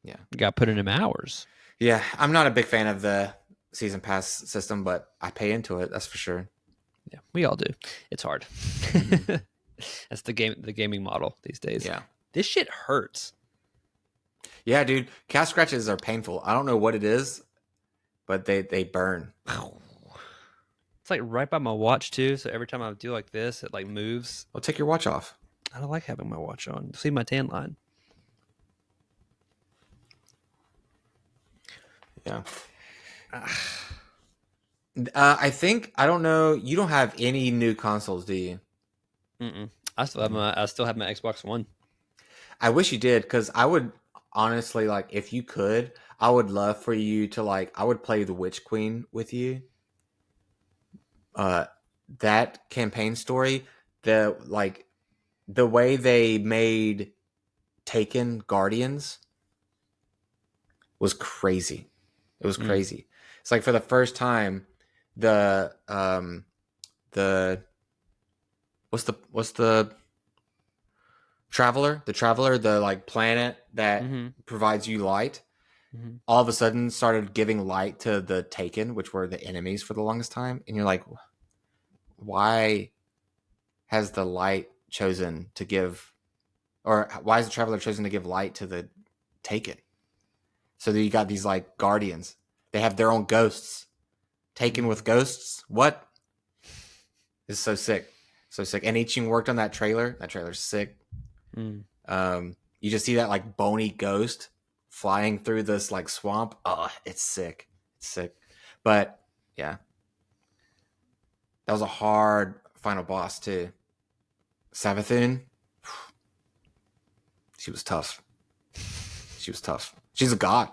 Speaker 1: You got to put in them hours.
Speaker 2: Yeah. I'm not a big fan of the season pass system, but I pay into it. That's for sure.
Speaker 1: Yeah. We all do. It's hard. That's the gaming model these days.
Speaker 2: Yeah.
Speaker 1: This shit hurts.
Speaker 2: Yeah, dude. Calf scratches are painful. I don't know what it is, but they burn.
Speaker 1: It's like right by my watch too. So every time I do like this, it like moves.
Speaker 2: Well, take your watch off.
Speaker 1: I don't like having my watch on. See my tan line.
Speaker 2: Yeah. I think, I don't know. You don't have any new consoles, do you?
Speaker 1: I still have my Xbox One.
Speaker 2: I wish you did, because I would honestly, like, if you could, I would love for you to, like, I would play the Witch Queen with you. That campaign story, the way they made Taken Guardians was crazy. It was crazy. It's like for the first time, the what's the traveler, the like planet that provides you light, all of a sudden started giving light to the Taken, which were the enemies for the longest time. And you're like, why has the light chosen to give, or why has the traveler chosen to give light to the Taken? So that you got these like guardians. They have their own ghosts. Taken with ghosts? What? It's so sick. So sick. And Iching worked on that trailer. That trailer's sick. You just see that like bony ghost flying through this like swamp. Oh, it's sick. It's sick. But yeah. That was a hard final boss too. Savathun. She was tough. She's a god.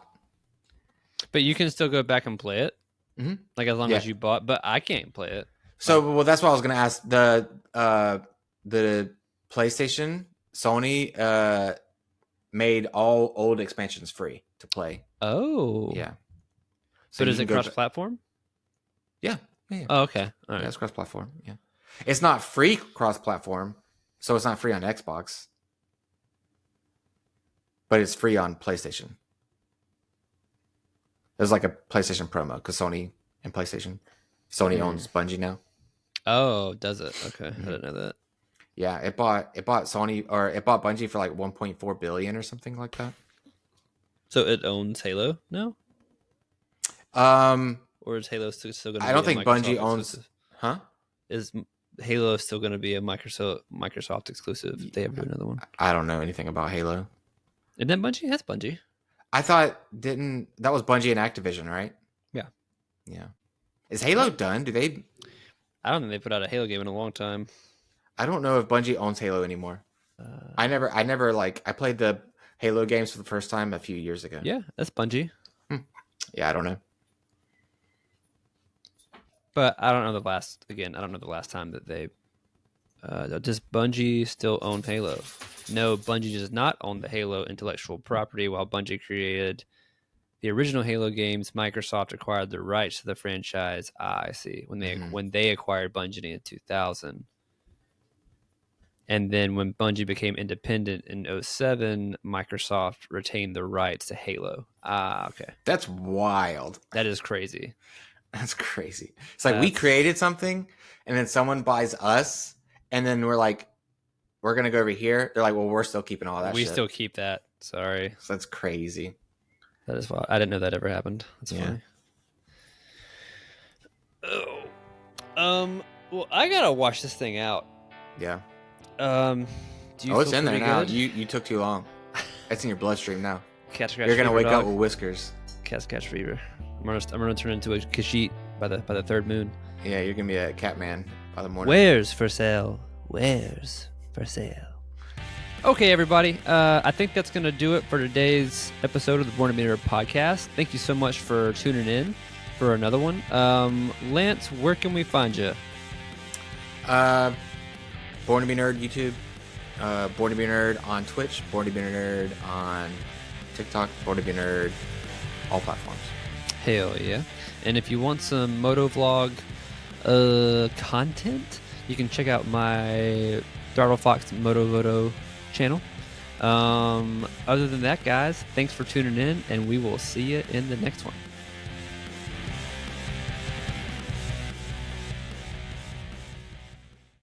Speaker 1: But you can still go back and play it. Like as long as you bought, but I can't play it.
Speaker 2: So well, that's what I was gonna ask. The PlayStation, Sony made all old expansions free to play.
Speaker 1: Oh.
Speaker 2: Yeah.
Speaker 1: So does it cross-platform?
Speaker 2: Yeah.
Speaker 1: Oh, okay. All right.
Speaker 2: Yeah, it's cross-platform. Yeah. It's not free cross-platform, so it's not free on Xbox. But it's free on PlayStation. There's like a PlayStation promo because Sony owns Bungie now.
Speaker 1: Oh, does it? Okay, I didn't know that.
Speaker 2: Yeah, it bought Bungie for like 1.4 billion or something like that.
Speaker 1: So it owns Halo now? Or is Halo still going to be
Speaker 2: I don't think Bungie owns
Speaker 1: exclusive?
Speaker 2: Huh?
Speaker 1: Is Halo still going to be a Microsoft exclusive if they ever do another one?
Speaker 2: I don't know anything about Halo.
Speaker 1: Isn't that Bungie? That's Bungie.
Speaker 2: I thought that was Bungie and Activision, right?
Speaker 1: Yeah.
Speaker 2: Yeah. Is Halo done?
Speaker 1: I don't think they put out a Halo game in a long time.
Speaker 2: I don't know if Bungie owns Halo anymore. I never like I played the Halo games for the first time a few years ago.
Speaker 1: Yeah, that's Bungie.
Speaker 2: Yeah, I don't know.
Speaker 1: But I don't know the last time that they does Bungie still own Halo? No, Bungie does not own the Halo intellectual property. While Bungie created the original Halo games, Microsoft acquired the rights to the franchise. I see. When they acquired Bungie in 2000. And then when Bungie became independent in 2007, Microsoft retained the rights to Halo. Okay.
Speaker 2: That's wild.
Speaker 1: That is crazy.
Speaker 2: That's crazy. It's like we created something and then someone buys us and then we're like, we're going to go over here. They're like, well, we're still keeping all that
Speaker 1: We
Speaker 2: shit.
Speaker 1: still keep that. Sorry.
Speaker 2: So that's crazy.
Speaker 1: That is wild. I didn't know that ever happened. That's funny. Oh. Well, I got to wash this thing out.
Speaker 2: Yeah.
Speaker 1: Do you
Speaker 2: it's in there now.
Speaker 1: good?
Speaker 2: You took too long. It's in your bloodstream now.
Speaker 1: You're
Speaker 2: gonna wake up with whiskers.
Speaker 1: Catch fever. I'm gonna turn into a Khajiit by the third moon.
Speaker 2: Yeah, you're gonna be a Catman by the morning.
Speaker 1: Wares for sale. Okay, everybody. I think that's gonna do it for today's episode of the Born2BNerd Podcast. Thank you so much for tuning in for another one. Lance, where can we find you?
Speaker 2: Born2BNerd YouTube, Born2BNerd on Twitch, Born2BNerd on TikTok, Born2BNerd all platforms.
Speaker 1: Hell yeah. And if you want some motovlog content, you can check out my Throttle Fox Moto channel. Other than that, guys, thanks for tuning in, and we will see you in the next one.